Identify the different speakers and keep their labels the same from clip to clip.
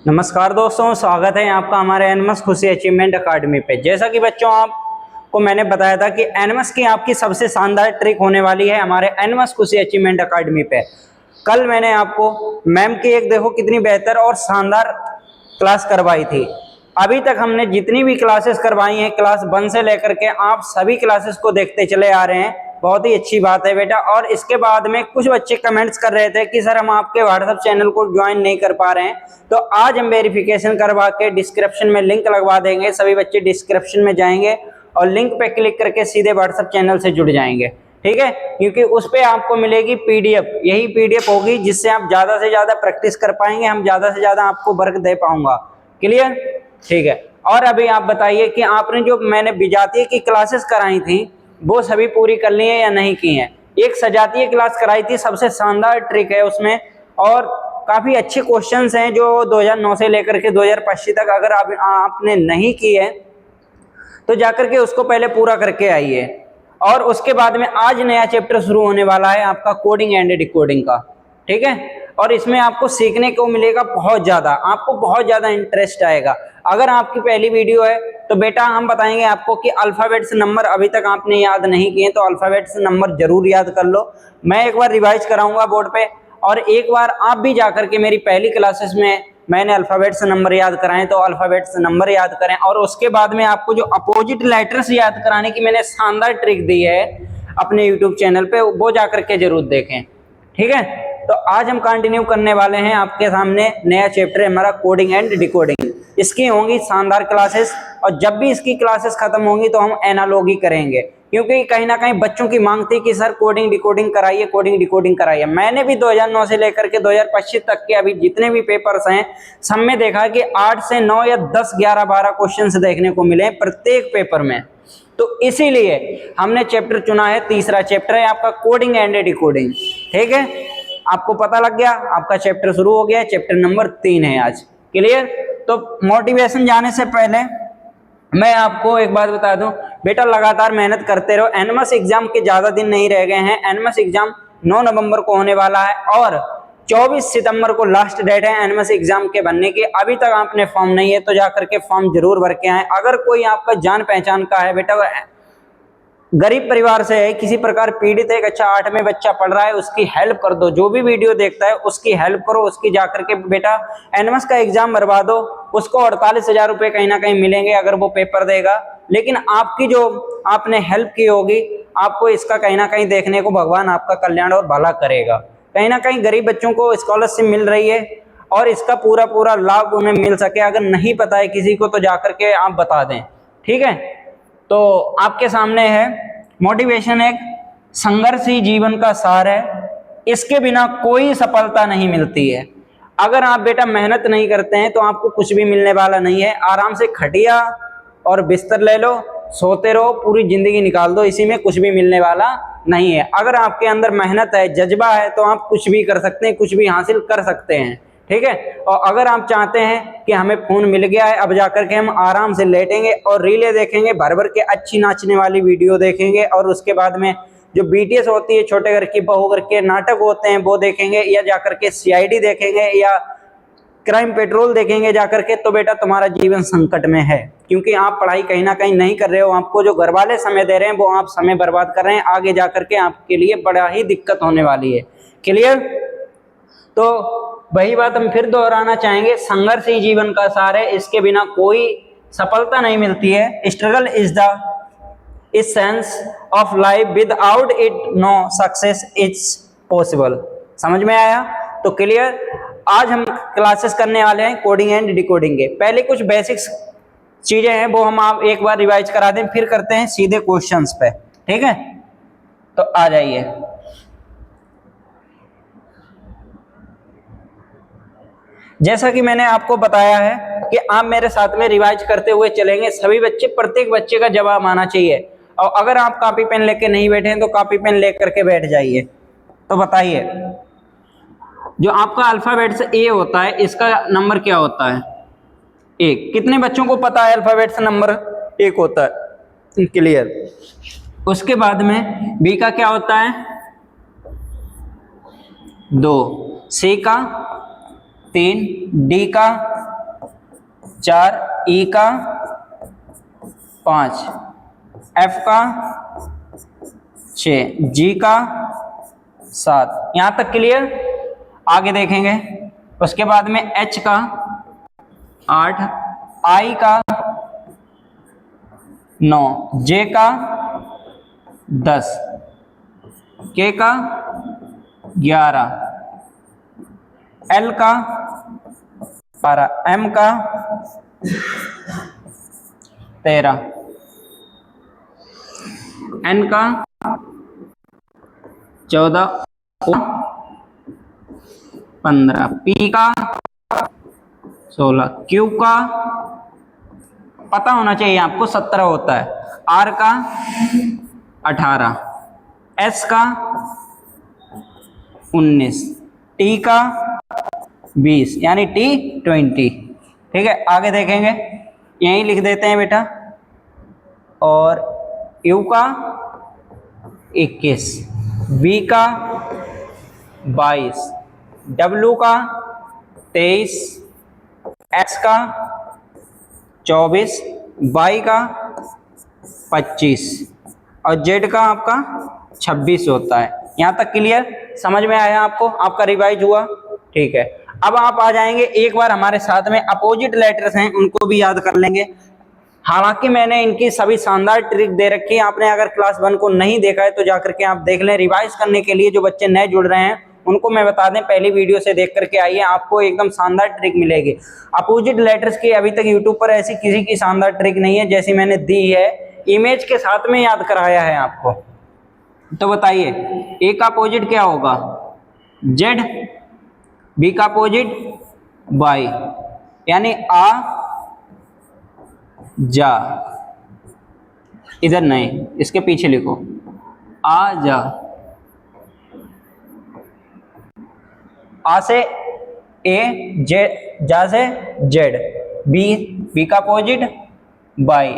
Speaker 1: नमस्कार दोस्तों, स्वागत है आपका हमारे एनमस खुशी अचीवमेंट अकाडमी पे। जैसा कि बच्चों आपको मैंने बताया था कि एनमस की आपकी सबसे शानदार ट्रिक होने वाली है हमारे एनमस खुशी अचीवमेंट अकाडमी पे। कल मैंने आपको मैम की एक देखो कितनी बेहतर और शानदार क्लास करवाई थी। अभी तक हमने जितनी भी क्लासेस करवाई हैं क्लास 1 से लेकर के आप सभी क्लासेस को देखते चले आ रहे हैं। बहुत ही अच्छी बात है बेटा। और इसके बाद में कुछ बच्चे कमेंट्स कर रहे थे कि सर हम आपके व्हाट्सएप चैनल को ज्वाइन नहीं कर पा रहे हैं, तो आज हम वेरिफिकेशन करवा के डिस्क्रिप्शन में लिंक लगवा देंगे। सभी बच्चे डिस्क्रिप्शन में जाएंगे और लिंक पे क्लिक करके सीधे व्हाट्सएप चैनल से जुड़ जाएंगे, ठीक है। क्योंकि उस पर आपको मिलेगी पीडीएफ, यही पीडीएफ होगी जिससे आप ज़्यादा से ज़्यादा प्रैक्टिस कर पाएंगे, हम ज़्यादा से ज़्यादा आपको वर्क दे पाऊंगा। क्लियर, ठीक है। और अभी आप बताइए कि आपने जो मैंने विजातीय की क्लासेस कराई थी वो सभी पूरी कर ली है या नहीं की है। एक सजातीय क्लास कराई थी, सबसे शानदार ट्रिक है उसमें और काफ़ी अच्छे क्वेश्चंस हैं जो 2009 से लेकर के 2025 तक अगर आपने नहीं की है तो जाकर के उसको पहले पूरा करके आइए। और उसके बाद में आज नया चैप्टर शुरू होने वाला है आपका कोडिंग एंड डिकोडिंग का, ठीक है। और इसमें आपको सीखने को मिलेगा बहुत ज़्यादा, आपको बहुत ज़्यादा इंटरेस्ट आएगा। अगर आपकी पहली वीडियो है तो बेटा हम बताएंगे आपको कि अल्फ़ाबेट्स नंबर अभी तक आपने याद नहीं किए तो अल्फ़ाबेट्स नंबर जरूर याद कर लो। मैं एक बार रिवाइज कराऊंगा बोर्ड पे और एक बार आप भी जाकर के मेरी पहली क्लासेस में मैंने अल्फ़ाबेट्स नंबर याद कराएं तो अल्फ़ाबेट्स नंबर याद करें। और उसके बाद में आपको जो अपोजिट लेटर्स याद कराने की मैंने शानदार ट्रिक दी है अपने यूट्यूब चैनल पे, वो जाकर के जरूर देखें, ठीक है। तो आज हम कंटिन्यू करने वाले हैं आपके सामने नया चैप्टर हमारा कोडिंग एंड डिकोडिंग। इसकी होंगी शानदार क्लासेस और जब भी इसकी क्लासेस खत्म होंगी तो हम एनालॉगी करेंगे, क्योंकि कहीं ना कहीं बच्चों की मांग थी कि सर कोडिंग डिकोडिंग कराइए, कोडिंग डिकोडिंग कराइए। मैंने भी 2009 से लेकर के 2025 तक के अभी जितने भी पेपर्स हैं सब में देखा कि 8 से 9 या 10, 11, 12 क्वेश्चंस देखने को मिले प्रत्येक पेपर में। तो इसीलिए हमने चैप्टर चुना है, तीसरा चैप्टर है आपका कोडिंग एंड डिकोडिंग, ठीक है। आपको पता लग गया, आपका चैप्टर शुरू हो गया, चैप्टर नंबर 3 है आज। क्लियर। तो मोटिवेशन जाने से पहले मैं आपको एक बात बता दूं बेटा, लगातार मेहनत करते रहो। एनमस एग्जाम के ज्यादा दिन नहीं रह गए हैं। एनमस एग्जाम 9 नवंबर को होने वाला है और 24 सितंबर को लास्ट डेट है एनमस एग्जाम के बनने की। अभी तक आपने फॉर्म नहीं है तो जाकर के फॉर्म जरूर भर के आए। अगर कोई आपका जान पहचान का है बेटा, गरीब परिवार से है, किसी प्रकार पीड़ित है, अच्छा 8 में बच्चा पढ़ रहा है, उसकी हेल्प कर दो। जो भी वीडियो देखता है उसकी हेल्प करो, उसकी जाकर के बेटा एनमस का एग्जाम भरवा दो। उसको 48,000 रुपये कहीं ना कहीं मिलेंगे अगर वो पेपर देगा। लेकिन आपकी जो आपने हेल्प की होगी आपको इसका कहीं ना कहीं देखने को भगवान आपका कल्याण और भला करेगा। कहीं ना कहीं गरीब बच्चों को स्कॉलरशिप मिल रही है और इसका पूरा पूरा लाभ उन्हें मिल सके। अगर नहीं पता है किसी को तो जाकर के आप बता दें, ठीक है। तो आपके सामने है मोटिवेशन एक संघर्ष ही जीवन का सार है, इसके बिना कोई सफलता नहीं मिलती है। अगर आप बेटा मेहनत नहीं करते हैं तो आपको कुछ भी मिलने वाला नहीं है। आराम से खटिया और बिस्तर ले लो, सोते रहो, पूरी जिंदगी निकाल दो, इसी में कुछ भी मिलने वाला नहीं है। अगर आपके अंदर मेहनत है, जज्बा है तो आप कुछ भी कर सकते हैं, कुछ भी हासिल कर सकते हैं, ठीक है। और अगर आप चाहते हैं कि हमें फोन मिल गया है अब जाकर के हम आराम से लेटेंगे और रीलें देखेंगे, भर भर के अच्छी नाचने वाली वीडियो देखेंगे और उसके बाद में जो बीटीएस होती है, छोटे घर की बहू घर के नाटक होते हैं वो देखेंगे, या जाकर के सीआईडी देखेंगे या क्राइम पेट्रोल देखेंगे जाकर के, तो बेटा तुम्हारा जीवन संकट में है। क्योंकि आप पढ़ाई कहीं ना कहीं नहीं कर रहे हो, आपको जो घर वाले समय दे रहे हैं वो आप समय बर्बाद कर रहे हैं। आगे जाकर के आपके लिए बड़ा ही दिक्कत होने वाली है। क्लियर। तो वही बात हम फिर दोहराना चाहेंगे, संघर्ष ही जीवन का सार है, इसके बिना कोई सफलता नहीं मिलती है। Struggle is the essence of life, without it no success is possible. समझ में आया। तो क्लियर। आज हम क्लासेस करने वाले हैं कोडिंग एंड डिकोडिंग के। पहले कुछ बेसिक्स चीजें हैं वो हम आप एक बार रिवाइज करा दें, फिर करते हैं सीधे क्वेश्चंस पे, ठीक है। तो आ जाइए। जैसा कि मैंने आपको बताया है कि आप मेरे साथ में रिवाइज करते हुए चलेंगे। सभी बच्चे, प्रत्येक बच्चे का जवाब आना चाहिए। और अगर आप कॉपी पेन लेके नहीं बैठे हैं तो कॉपी पेन लेकर के बैठ जाइए। तो बताइए, जो आपका अल्फाबेट्स ए होता है इसका नंबर क्या होता है? 1। कितने बच्चों को पता है अल्फाबेट्स नंबर 1 होता है? क्लियर। उसके बाद में बी का क्या होता है? 2। सी का 3, डी का 4, ई का 5, एफ का 6, जी का 7। यहां तक क्लियर। आगे देखेंगे, उसके बाद में एच का 8, आई का 9, जे का 10, के का 11, एल का 12, एम का 13, एन का 14, 15, पी का 16, क्यू का पता होना चाहिए आपको 17 होता है, आर का 18, एस का 19, टी का 20 यानी टी 20। ठीक है, आगे देखेंगे, यहीं लिख देते हैं बेटा। और यू का 21, वी का 22, डब्ल्यू का 23, एक्स का 24, वाई का 25 और जेड का आपका 26 होता है। यहाँ तक क्लियर, समझ में आया आपको, आपका रिवाइज हुआ। ठीक है, अब आप आ जाएंगे एक बार हमारे साथ में अपोजिट लेटर्स हैं उनको भी याद कर लेंगे। हालांकि मैंने इनकी सभी शानदार ट्रिक दे रखी है, आपने अगर क्लास 1 को नहीं देखा है तो जाकर के आप देख लें। रिवाइज करने के लिए जो बच्चे नए जुड़ रहे हैं उनको मैं बता दें, पहली वीडियो से देख करके आइए, आपको एकदम शानदार ट्रिक मिलेगी। अपोजिट लेटर्स की अभी तक यूट्यूब पर ऐसी किसी की शानदार ट्रिक नहीं है जैसी मैंने दी है, इमेज के साथ में याद कराया है आपको। तो बताइए, ए का अपोजिट क्या होगा? जेड, बी का अपोजिट वाई यानी आ जा, इधर नहीं, इसके पीछे लिखो आ जा। आ से ए, जे, जा से जेड, बी, बी का अपोजिट बाई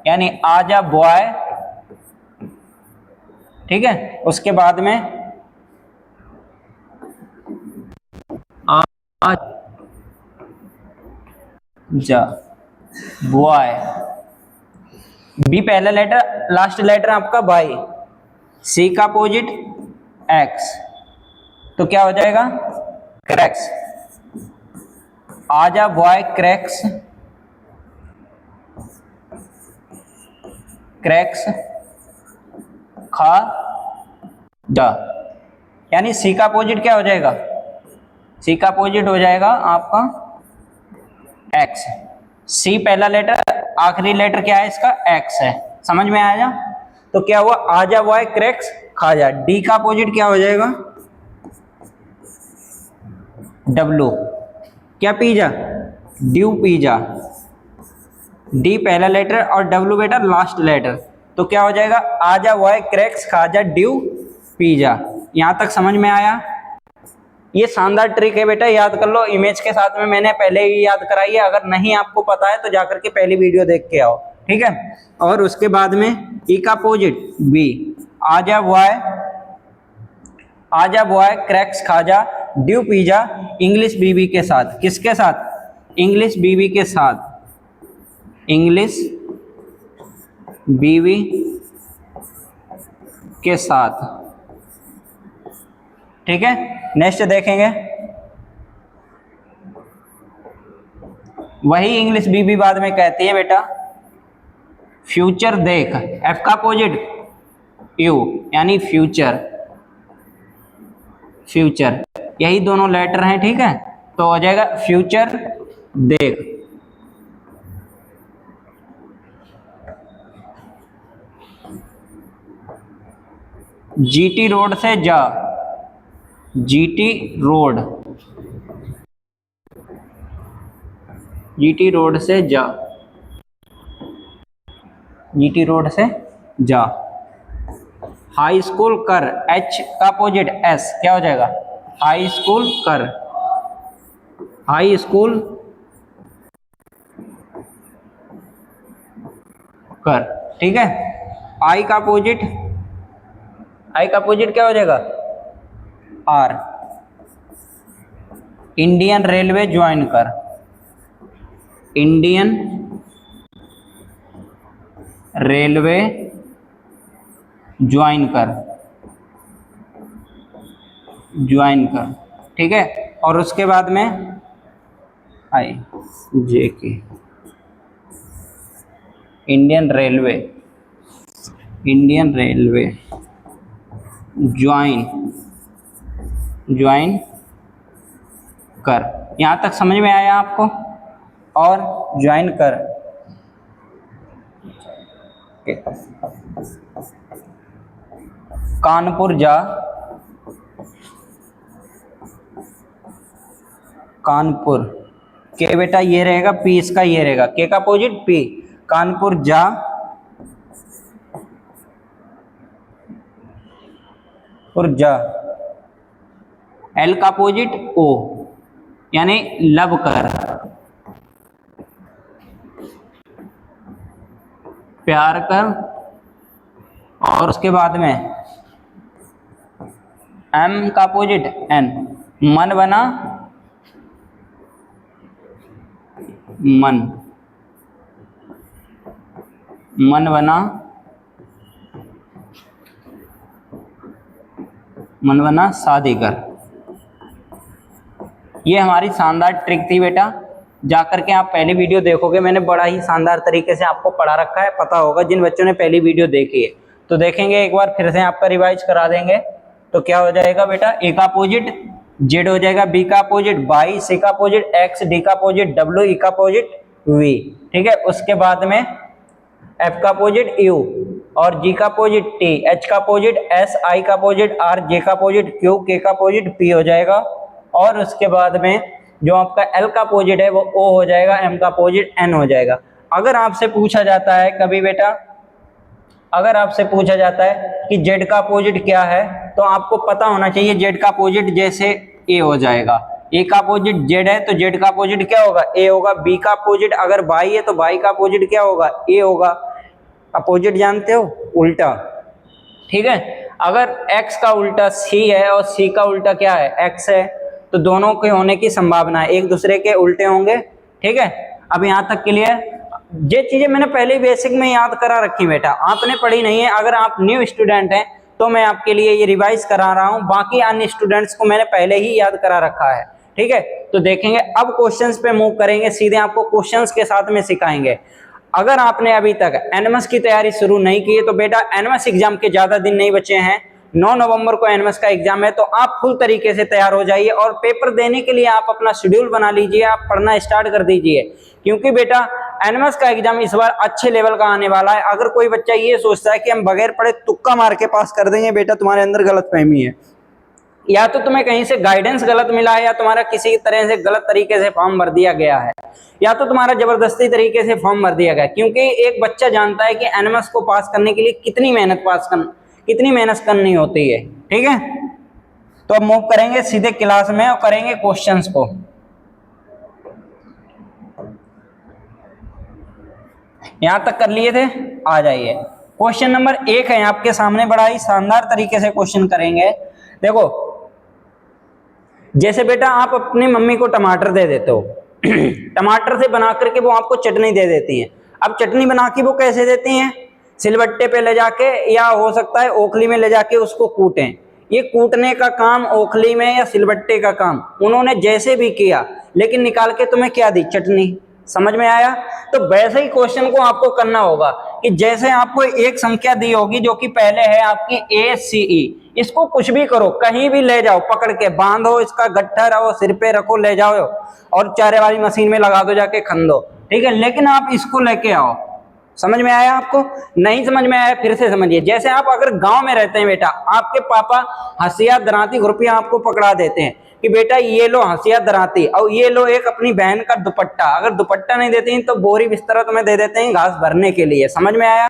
Speaker 1: यानी आ जा बॉय। ठीक है, उसके बाद में आ जा बॉय, बी पहला लेटर, लास्ट लेटर आपका बाई, सी का अपोजिट एक्स तो क्या हो जाएगा? क्रैक्स। आजा बॉय क्रैक्स, क्रैक्स खा जा यानी सी का अपोजिट क्या हो जाएगा? सी का अपोजिट हो जाएगा आपका एक्स। सी पहला लेटर, आखिरी लेटर क्या है इसका? एक्स है। समझ में आया? तो क्या हुआ? आजा बॉय क्रैक्स खा जा। डी का अपोजिट क्या हो जाएगा? डब्लू, क्या पिज्जा? Due pizza. डी पहला लेटर और डब्लू बेटा लास्ट लेटर, तो क्या हो जाएगा? आजा बॉय क्रैक्स खा जा ड्यू पिज्जा। यहां तक समझ में आया? ये शानदार ट्रिक है बेटा, याद कर लो। इमेज के साथ में मैंने पहले ही याद कराई है, अगर नहीं आपको पता है तो जाकर के पहली वीडियो देख के आओ। ठीक है, और उसके बाद में ई का अपोजिट बी, आजा बॉय क्रैक्स खा जा ड्यू पिज्जा इंग्लिश बीवी के साथ। किसके साथ? इंग्लिश बीवी के साथ, इंग्लिश बीवी के साथ। ठीक है, नेक्स्ट देखेंगे, वही इंग्लिश बीवी बाद में कहती है बेटा फ्यूचर देख। एफ का अपोजिट यू यानी फ्यूचर, फ्यूचर यही दोनों लेटर हैं। ठीक है, तो हो जाएगा फ्यूचर देख। जीटी रोड से जा, जीटी रोड, जीटी रोड से जा, जीटी रोड से जा। हाई स्कूल कर, एच का अपोजिट एस, क्या हो जाएगा? हाई स्कूल कर, हाई स्कूल कर। ठीक है, आई का अपोजिट, आई का अपोजिट क्या हो जाएगा? आर, इंडियन रेलवे ज्वाइन कर। इंडियन रेलवे ज्वाइन कर, ठीक है। और उसके बाद में आई जे के, इंडियन रेलवे ज्वाइन कर। यहाँ तक समझ में आया आपको? और ज्वाइन कर, कानपुर जा, कानपुर के बेटा ये रहेगा, पी इसका ये रहेगा, के का अपोजिट पी, कानपुर जा और जा, एल का अपोजिट ओ, यानी लब कर, प्यार कर। और उसके बाद में एम का अपोजिट एन, मन बना, मन बना शादी कर। ये हमारी शानदार ट्रिक थी बेटा, जाकर के आप पहली वीडियो देखोगे, मैंने बड़ा ही शानदार तरीके से आपको पढ़ा रखा है, पता होगा जिन बच्चों ने पहली वीडियो देखी है। तो देखेंगे एक बार फिर से आपका रिवाइज करा देंगे। तो क्या हो जाएगा बेटा, ए का अपोजिट जेड हो जाएगा, बी का अपोजिट वाई, सी का अपोजिट एक्स, डी का अपोजिट डब्ल्यू, ई का अपोजिट वी, ठीक है। उसके बाद में एफ का अपोजिट यू, और जी का अपोजिट टी, एच का अपोजिट एस, आई का अपोजिट आर, जे का अपोजिट क्यू, के का अपोजिट पी हो जाएगा। और उसके बाद में जो आपका एल का अपोजिट है वो ओ हो जाएगा, एम का अपोजिट एन हो जाएगा। अगर आपसे पूछा जाता है कभी बेटा, अगर आपसे पूछा जाता है कि जेड का अपोजिट क्या है, तो आपको पता होना चाहिए जेड का अपोजिट जैसे ए हो जाएगा, ए का अपोजिट जेड है तो जेड का अपोजिट क्या होगा, ए होगा। बी का अपोजिट अगर वाई है तो वाई का अपोजिट क्या होगा, ए होगा। अपोजिट जानते हो, उल्टा, ठीक है। अगर एक्स का उल्टा सी है और सी का उल्टा क्या है, एक्स है, तो दोनों के होने की संभावना है, एक दूसरे के उल्टे होंगे, ठीक है। अब यहाँ तक क्लियर? ये चीजें मैंने पहले बेसिक में याद करा रखी बेटा, आपने पढ़ी नहीं है। अगर आप न्यू स्टूडेंट हैं तो मैं आपके लिए ये रिवाइज करा रहा हूँ, बाकी अन्य स्टूडेंट्स को मैंने पहले ही याद करा रखा है, ठीक है। तो देखेंगे, अब क्वेश्चंस पे मूव करेंगे, सीधे आपको क्वेश्चंस के साथ में सिखाएंगे। अगर आपने अभी तक एनएमएस की तैयारी शुरू नहीं की है तो बेटा एनएमएस एग्जाम के ज्यादा दिन नहीं बचे हैं, 9 नवंबर को एनएमएस का एग्जाम है, तो आप फुल तरीके से तैयार हो जाइए और पेपर देने के लिए आप अपना शेड्यूल बना लीजिए, आप पढ़ना स्टार्ट कर दीजिए, क्योंकि बेटा एनएमएस का एग्जाम इस बार अच्छे लेवल का आने वाला है। अगर कोई बच्चा ये सोचता है कि हम बगैर पढ़े तुक्का मार के पास कर देंगे, बेटा तुम्हारे अंदर गलतफहमी है, या तो तुम्हें कहीं से गाइडेंस गलत मिला है, या तुम्हारा किसी तरह से गलत तरीके से फॉर्म भर दिया गया है, या तो तुम्हारा जबरदस्ती तरीके से फॉर्म भर दिया गया। क्योंकि एक बच्चा जानता है कि एनएमएस को पास करने के लिए कितनी मेहनत करनी होती है, ठीक है। तो अब मूव करेंगे सीधे क्लास में और करेंगे क्वेश्चंस को। यहां तक कर लिए थे, आ जाइए। क्वेश्चन नंबर 1 है आपके सामने, बड़ा ही शानदार तरीके से क्वेश्चन करेंगे। देखो, जैसे बेटा आप अपनी मम्मी को टमाटर दे देते हो टमाटर से बना करके वो आपको चटनी दे देती हैं। अब चटनी बना के वो कैसे देती हैं, सिलबट्टे पे ले जाके, या हो सकता है ओखली में ले जाके उसको कूटें। ये कूटने का काम ओखली में या सिलबट्टे का काम उन्होंने जैसे भी किया, लेकिन निकाल के तुम्हें क्या दी, चटनी। समझ में आया? तो वैसे ही क्वेश्चन को आपको करना होगा कि जैसे आपको एक संख्या दी होगी जो कि पहले है आपकी ACE, इसको कुछ भी करो, कहीं भी ले जाओ, पकड़ के बांधो, इसका गट्ठा रहो, सिर पे रखो, ले जाओ और चारे वाली मशीन में लगा दो, जाके खंदो, ठीक है। लेकिन आप इसको लेके आओ। समझ में आया आपको? नहीं समझ में आया फिर से समझिए। जैसे आप अगर गांव में रहते हैं बेटा, आपके पापा हंसिया दराती खुरपियां आपको पकड़ा देते हैं कि बेटा ये लो हंसिया दराती और ये लो एक अपनी बहन का दुपट्टा, अगर दुपट्टा नहीं देते हैं तो बोरी बिस्तरा तुम्हें दे देते हैं घास भरने के लिए। समझ में आया?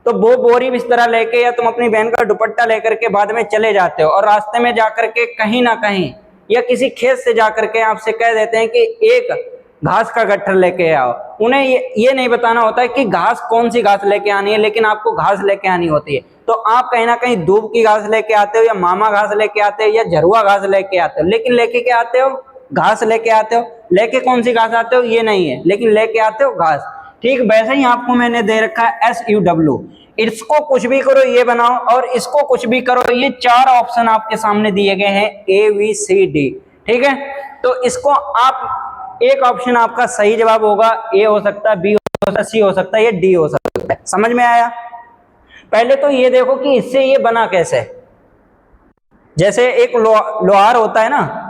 Speaker 1: तो वो बोरी बिस्तरा लेके या तुम अपनी बहन का दुपट्टा लेकर के बाद में चले जाते हो और रास्ते में जाकर के कहीं ना कहीं या किसी खेत से जाकर के आपसे कह देते हैं कि एक घास का गट्ठर लेके आओ। उन्हें ये नहीं बताना होता है कि घास कौन सी घास लेके आनी है, लेकिन आपको घास लेके आनी होती है। तो आप कहीं ना कहीं दूब की घास लेके आते हो, या मामा घास लेके आते हो, या झरुआ घास लेके आते हो, लेकिन लेके क्या आते हो, घास लेके आते हो। लेके कौन सी घास आते हो ये नहीं है, लेकिन लेके आते हो घास। ठीक वैसे ही आपको मैंने दे रखा है SUW, इसको कुछ भी करो ये बनाओ और इसको कुछ भी करो, ये चार ऑप्शन आपके सामने दिए गए हैं ABCD। ठीक है, तो इसको आप एक ऑप्शन आपका सही जवाब होगा, ए हो सकता है, बी हो सकता है, सी हो सकता है, ये डी हो सकता है। समझ में आया? पहले तो ये देखो कि इससे ये बना कैसे। जैसे एक लोहार होता है ना,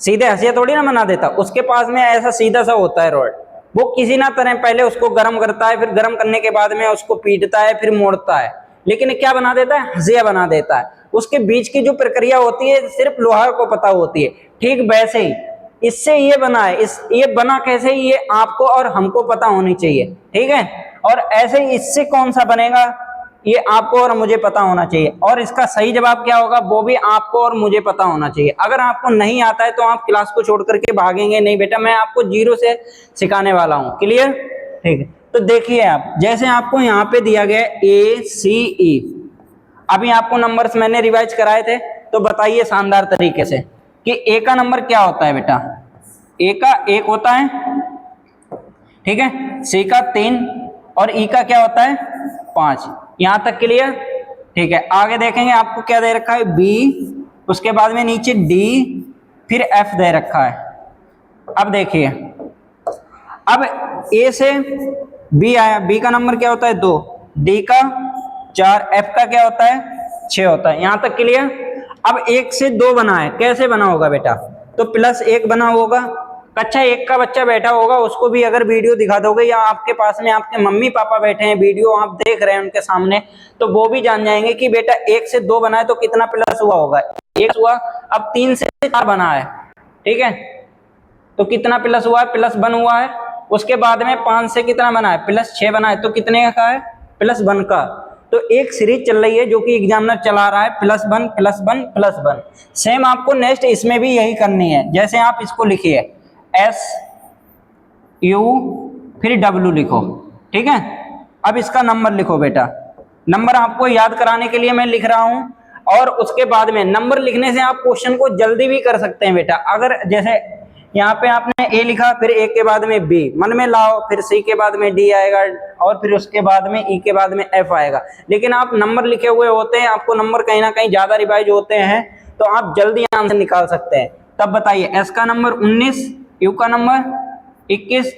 Speaker 1: सीधे हंसिया थोड़ी ना बना देता, उसके पास में ऐसा सीधा सा होता है रॉड, वो किसी ना तरह पहले उसको गर्म करता है, फिर गर्म करने के बाद में उसको पीटता है, फिर मोड़ता है, लेकिन क्या बना देता है? हंसिया बना देता है। उसके बीच की जो प्रक्रिया होती है सिर्फ लोहार को पता होती है। ठीक वैसे ही इससे ये बना है, ये बना कैसे, ये आपको और हमको पता होनी चाहिए। ठीक है, और ऐसे ही इससे कौन सा बनेगा ये आपको और मुझे पता होना चाहिए, और इसका सही जवाब क्या होगा वो भी आपको और मुझे पता होना चाहिए। अगर आपको नहीं आता है तो आप क्लास को छोड़ करके भागेंगे नहीं बेटा, मैं आपको जीरो से सिखाने वाला हूँ। क्लियर? ठीक है, तो देखिए आप, जैसे आपको यहाँ पे दिया गया ACE, अभी आपको नंबर्स मैंने रिवाइज कराए थे, तो बताइए शानदार तरीके से कि ए का नंबर क्या होता है बेटा? ए का 1 होता है, ठीक है, सी का 3 और ई का क्या होता है? 5। यहां तक क्लियर? ठीक है, आगे देखेंगे आपको क्या दे रखा है? बी, उसके बाद में नीचे डी, फिर एफ दे रखा है। अब देखिए, अब ए से बी आया, बी का नंबर क्या होता है? 2, डी का 4, एफ का क्या होता है? 6 होता है। यहां तक क्लियर? अब 1 से 2 बना है, कैसे बना होगा बेटा? तो +1 बना होगा। कक्षा 1 का बच्चा बैठा होगा, उसको भी अगर वीडियो दिखा दोगे, या आपके पास में आपके मम्मी पापा बैठे हैं, वीडियो आप देख रहे हैं उनके सामने, तो वो भी जान जाएंगे कि बेटा 1 से 2 बना है तो कितना प्लस हुआ होगा? 1 हुआ। अब 3 से 4 बना है, ठीक है, तो कितना प्लस हुआ है? +1 हुआ है। उसके बाद में 5 से कितना बना है? +6 बना है, तो कितने का है? +1 का। तो एक सीरीज चल रही है जो कि एग्जामिनर चला रहा है, +1 +1 +1। सेम आपको नेक्स्ट इसमें भी यही करनी है। जैसे आप इसको लिखिए SU फिर W लिखो, ठीक है। अब इसका नंबर लिखो बेटा, नंबर आपको याद कराने के लिए मैं लिख रहा हूं, और उसके बाद में नंबर लिखने से आप क्वेश्चन को जल्दी भी कर सकते हैं बेटा। अगर जैसे यहाँ पे आपने ए लिखा, फिर ए के बाद में बी मन में लाओ, फिर सी के बाद में डी आएगा, और फिर उसके बाद में ई के बाद में एफ आएगा। लेकिन आप नंबर लिखे हुए होते हैं, आपको नंबर कहीं ना कहीं ज्यादा रिवाइज होते हैं, तो आप जल्दी आंसर निकाल सकते हैं। तब बताइए, एस का नंबर 19, यू का नंबर 21,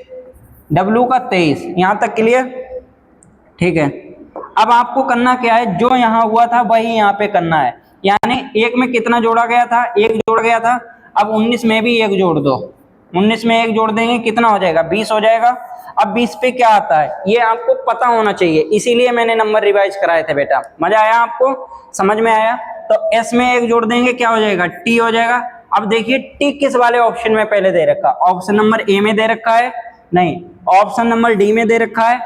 Speaker 1: डब्ल्यू का 23। यहां तक क्लियर? ठीक है, अब आपको करना क्या है? जो यहाँ हुआ था वही यहाँ पे करना है। यानी 1 में कितना जोड़ा गया था? 1 जोड़ा गया था। अब 19 में भी 1 जोड़ दो, 19 में 1 जोड़ देंगे, कितना हो जाएगा? 20 हो जाएगा। अब 20 पे क्या आता है ये आपको पता होना चाहिए, इसीलिए मैंने नंबर रिवाइज कराए थे बेटा। मजा आया आपको? समझ में आया? तो एस में 1 जोड़ देंगे, क्या हो जाएगा? टी हो जाएगा। अब देखिए टी किस वाले ऑप्शन में पहले दे रखा? ऑप्शन नंबर ए में दे रखा है? नहीं। ऑप्शन नंबर डी में दे रखा है?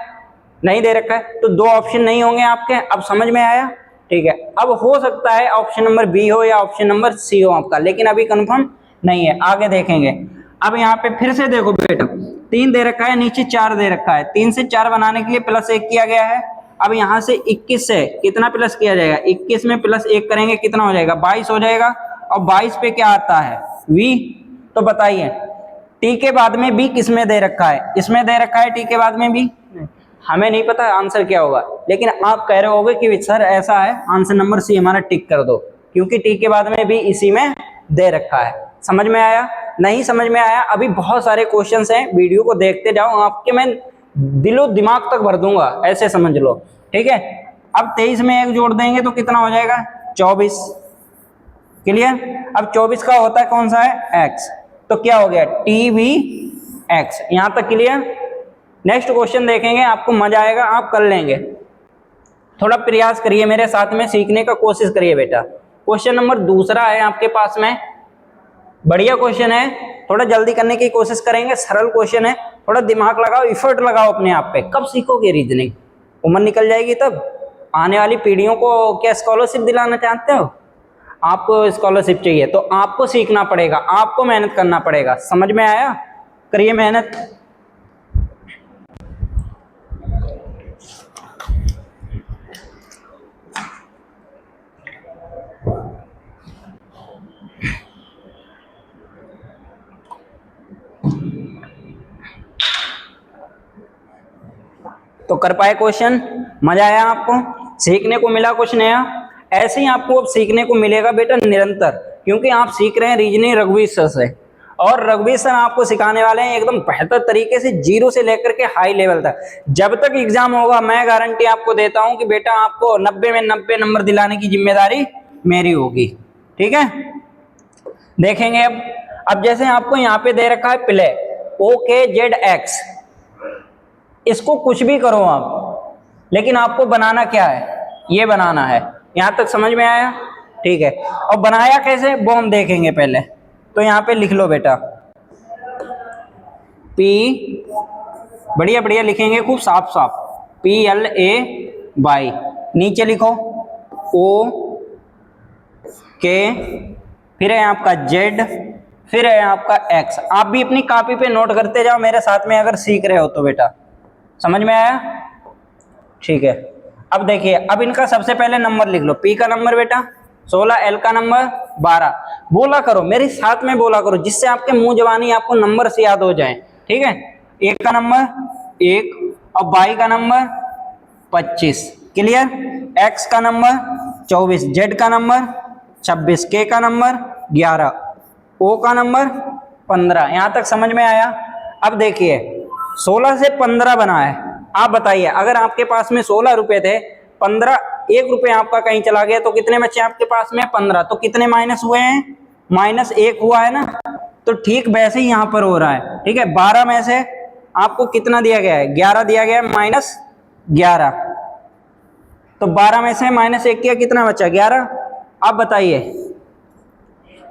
Speaker 1: नहीं दे रखा है। तो 2 ऑप्शन नहीं होंगे आपके। अब समझ में आया? ठीक है, अब हो सकता है ऑप्शन नंबर बी हो या ऑप्शन नंबर सी हो आपका, लेकिन अभी कंफर्म नहीं है, आगे देखेंगे। अब यहाँ पे फिर से देखो बेटा, 3 दे रखा है, नीचे 4 दे रखा है। 3 से 4 बनाने के लिए +1 किया गया है। अब यहाँ से 21 से कितना प्लस किया जाएगा? 21 में +1 करेंगे, कितना हो जाएगा? 22 हो जाएगा। और 22 पे क्या आता है? वी। तो बताइए टी के बाद में बी किस में दे रखा है? इसमें दे रखा है टी के बाद में बी। हमें नहीं पता आंसर क्या होगा, लेकिन आप कह रहे होगे कि सर ऐसा है, आंसर नंबर सी हमारा टिक कर दो, क्योंकि टी के बाद में भी इसी में दे रखा है। समझ में आया? नहीं समझ में आया? अभी बहुत सारे क्वेश्चंस हैं, वीडियो को देखते जाओ, आपके मैं दिलो दिमाग तक भर दूंगा, ऐसे समझ लो, ठीक है। अब 23 में 1 जोड़ देंगे तो कितना हो जाएगा? 24। क्लियर? अब 24 का होता है कौन सा है? एक्स। तो क्या हो गया? T V x. यहां तक क्लियर? नेक्स्ट क्वेश्चन देखेंगे, आपको मजा आएगा, आप कर लेंगे। थोड़ा प्रयास करिए, मेरे साथ में सीखने का कोशिश करिए बेटा। क्वेश्चन नंबर 2 है आपके पास में, बढ़िया क्वेश्चन है, थोड़ा जल्दी करने की कोशिश करेंगे, सरल क्वेश्चन है, थोड़ा दिमाग लगाओ, इफर्ट लगाओ अपने आप पे। कब सीखोगे रीजनिंग? उम्र निकल जाएगी तब। आने वाली पीढ़ियों को क्या स्कॉलरशिप दिलाना चाहते हो? आपको स्कॉलरशिप चाहिए तो आपको सीखना पड़ेगा, आपको मेहनत करना पड़ेगा। समझ में आया? करिए मेहनत। तो कर पाए क्वेश्चन? मजा आया आपको? सीखने को मिला कुछ नया? ऐसे ही आपको अब सीखने को मिलेगा बेटा निरंतर, क्योंकि आप सीख रहे हैं रीजनिंग रघुवीर सर से, और रघुवीर सर आपको सिखाने वाले हैं एकदम बेहतर तरीके से, जीरो से लेकर के हाई लेवल तक। जब तक एग्जाम होगा मैं गारंटी आपको देता हूं कि बेटा आपको 90 में 90 नंबर दिलाने की जिम्मेदारी मेरी होगी। ठीक है, देखेंगे अब जैसे आपको यहाँ पे दे रखा है प्ले OKZX, इसको कुछ भी करो आप, लेकिन आपको बनाना क्या है? ये बनाना है। यहां तक समझ में आया? ठीक है, और बनाया कैसे वो हम देखेंगे पहले। तो यहाँ पे लिख लो बेटा P, बढ़िया बढ़िया लिखेंगे खूब साफ साफ, PLAY, नीचे लिखो OK, फिर है आपका Z, फिर है आपका X। आप भी अपनी कॉपी पे नोट करते जाओ मेरे साथ में अगर सीख रहे हो तो बेटा। समझ में आया? ठीक है, अब देखिए, अब इनका सबसे पहले नंबर लिख लो। P का नंबर बेटा 16, L का नंबर 12। बोला करो मेरे साथ में, बोला करो, जिससे आपके मुंह जबानी आपको नंबर से याद हो जाए। ठीक है, 1 का नंबर 1 और Y का नंबर 25। क्लियर? X का नंबर 24, Z का नंबर 26, K का नंबर 11, O का नंबर 15। यहां तक समझ में आया? अब देखिए 16 से 15 बना है। आप बताइए, अगर आपके पास में 16 रुपए थे, 15 1 रुपये आपका कहीं चला गया, तो कितने बचे आपके पास में? 15। तो कितने माइनस हुए हैं? -1 हुआ है ना। तो ठीक वैसे ही यहाँ पर हो रहा है। ठीक है, 12 में से आपको कितना दिया गया है? 11 दिया गया है, -11। तो 12 में से -1 किया, कितना बचा? 11। अब बताइए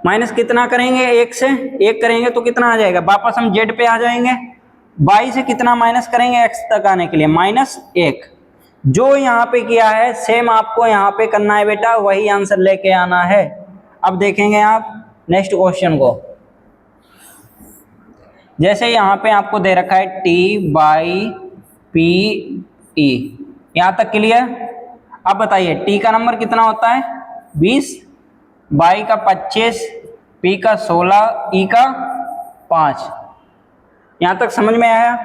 Speaker 1: माइनस कितना करेंगे? 1 से 1 करेंगे तो कितना आ जाएगा? वापस हम जेड पे आ जाएंगे। 22 से कितना माइनस करेंगे? x तक आने के लिए -1। जो यहाँ पे किया है सेम आपको यहाँ पे करना है बेटा, वही आंसर लेके आना है। अब देखेंगे आप नेक्स्ट क्वेश्चन को। जैसे यहाँ पे आपको दे रखा है T/P E, यहाँ तक क्लियर? अब बताइए T का नंबर कितना होता है? 20, Y का 25, P का 16, E का 5। यहाँ तक समझ में आया?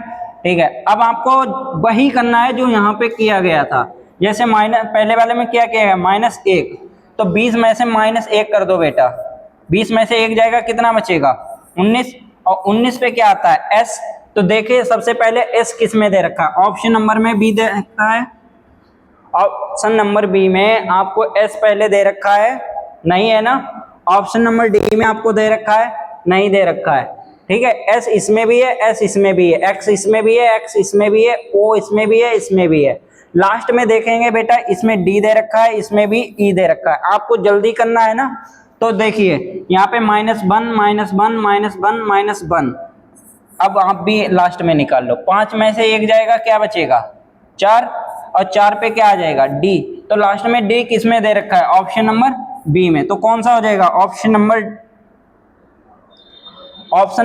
Speaker 1: ठीक है, अब आपको वही करना है जो यहाँ पे किया गया था। जैसे पहले वाले में क्या किया है? -1, तो 20 में से -1 कर दो बेटा। 20 में से 1 जाएगा, कितना बचेगा? 19। और 19 पे क्या आता है? S। तो देखिए सबसे पहले S किस में दे रखा है? ऑप्शन नंबर में B दे रखा है। ऑप्शन नंबर बी में आपको S पहले दे रखा है, नहीं है ना? ऑप्शन नंबर डी में आपको दे रखा है, नहीं दे रखा है। ठीक है, S इसमें भी है, S इसमें भी है, X इसमें भी है, X इसमें भी है, O इसमें भी है, इसमें भी है। लास्ट में देखेंगे बेटा इसमें D दे रखा है, इसमें भी E दे रखा है। आपको जल्दी करना है ना, तो देखिए यहाँ पे -1 -1 -1 -1। अब आप भी लास्ट में निकाल लो। 5 में से 1 जाएगा, क्या बचेगा? 4, और 4 पे क्या आ जाएगा? D। तो लास्ट में D किस में दे रखा है? ऑप्शन नंबर बी में। तो कौन सा हो जाएगा? ऑप्शन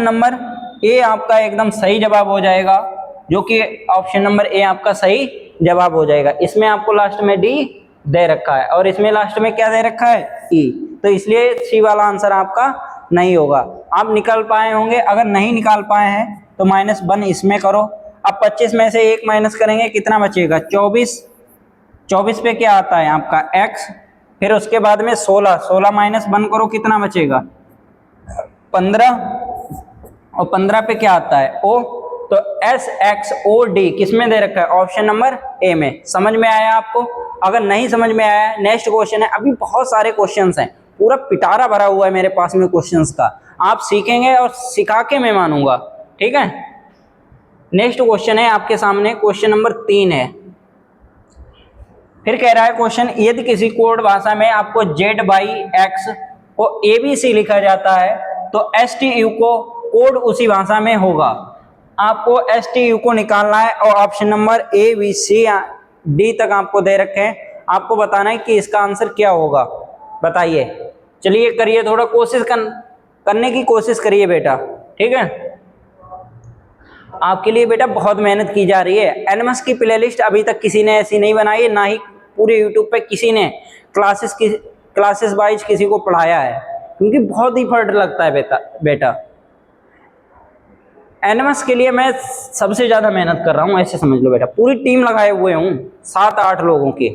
Speaker 1: नंबर ए आपका एकदम सही जवाब हो जाएगा, जो कि ऑप्शन नंबर ए आपका सही जवाब हो जाएगा। इसमें आपको लास्ट में डी दे रखा है और इसमें लास्ट में क्या दे रखा है? ई। तो इसलिए सी वाला आंसर आपका नहीं होगा। आप निकाल पाए होंगे, अगर नहीं निकाल पाए हैं तो -1 इसमें करो। अब 25 में से 1 माइनस करेंगे, कितना बचेगा? 24। 24 पे क्या आता है आपका? x। फिर उसके बाद में 16 -1 करो, कितना बचेगा? 15। और 15 पे क्या आता है? o। तो SXOD किस में दे रखा है? ऑप्शन नंबर ए में। समझ में आया आपको? अगर नहीं समझ में आया, नेक्स्ट क्वेश्चन है। अभी बहुत सारे क्वेश्चंस हैं, पूरा पिटारा भरा हुआ है मेरे पास में क्वेश्चंस का। आप सीखेंगे और सिखा के मैं मानूंगा। ठीक है, नेक्स्ट क्वेश्चन है आपके सामने, क्वेश्चन नंबर 3 है। फिर कह रहा है क्वेश्चन, यदि किसी कोड भाषा में आपको Z/X को ABC लिखा जाता है तो STU को कोड उसी भाषा में होगा। आपको STU को निकालना है और option number A, B, C, D तक आपको दे रखे हैं। आपको बताना है कि इसका आंसर क्या होगा। बताइए, चलिए करिए, थोड़ा कोशिश करने की कोशिश करिए बेटा। ठीक है, आपके लिए बेटा बहुत मेहनत की जा रही है। एनएमएस की प्लेलिस्ट अभी तक किसी ने ऐसी नहीं बनाई है, ना ही पूरे यूट्यूब पे किसी ने क्लासेस वाइज किसी को पढ़ाया है, क्योंकि बहुत ही फर्क लगता है बेटा। एनएमएस के लिए मैं सबसे ज्यादा मेहनत कर रहा हूँ, ऐसे समझ लो बेटा। पूरी टीम लगाए हुए हूँ 7-8 लोगों की।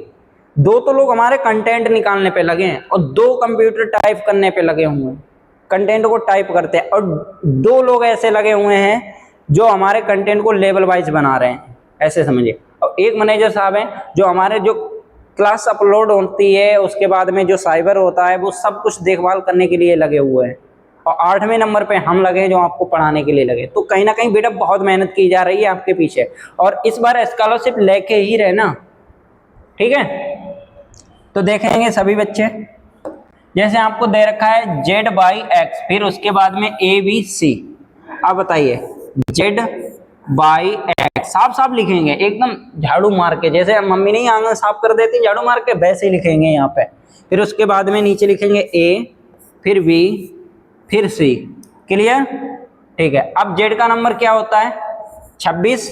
Speaker 1: 2 तो लोग हमारे कंटेंट निकालने पे लगे हैं और 2 कंप्यूटर टाइप करने पे लगे हुए हैं, कंटेंट को टाइप करते हैं, और 2 लोग ऐसे लगे हुए हैं जो हमारे कंटेंट को लेवल वाइज बना रहे हैं, ऐसे समझिए। और एक मैनेजर साहब हैं जो हमारे जो क्लास अपलोड होती है उसके बाद में जो साइबर होता है वो सब कुछ देखभाल करने के लिए लगे हुए हैं। और 8वें नंबर पे हम लगे हैं जो आपको पढ़ाने के लिए लगे। तो कहीं ना कहीं बेटा बहुत मेहनत की जा रही है आपके पीछे, और इस बार स्कॉलरशिप लेके ही रहना, ठीक है। तो देखेंगे सभी बच्चे, जैसे आपको दे रखा है Z/X, फिर उसके बाद में ABC। आप बताइए Z/X साफ साफ लिखेंगे एकदम झाड़ू मार के, जैसे मम्मी नहीं आंगन साफ कर देती झाड़ू मार के, वैसे ही लिखेंगे यहाँ पे। फिर उसके बाद में नीचे लिखेंगे A, फिर B, फिर C। क्लियर? ठीक है। अब Z का नंबर क्या होता है? 26।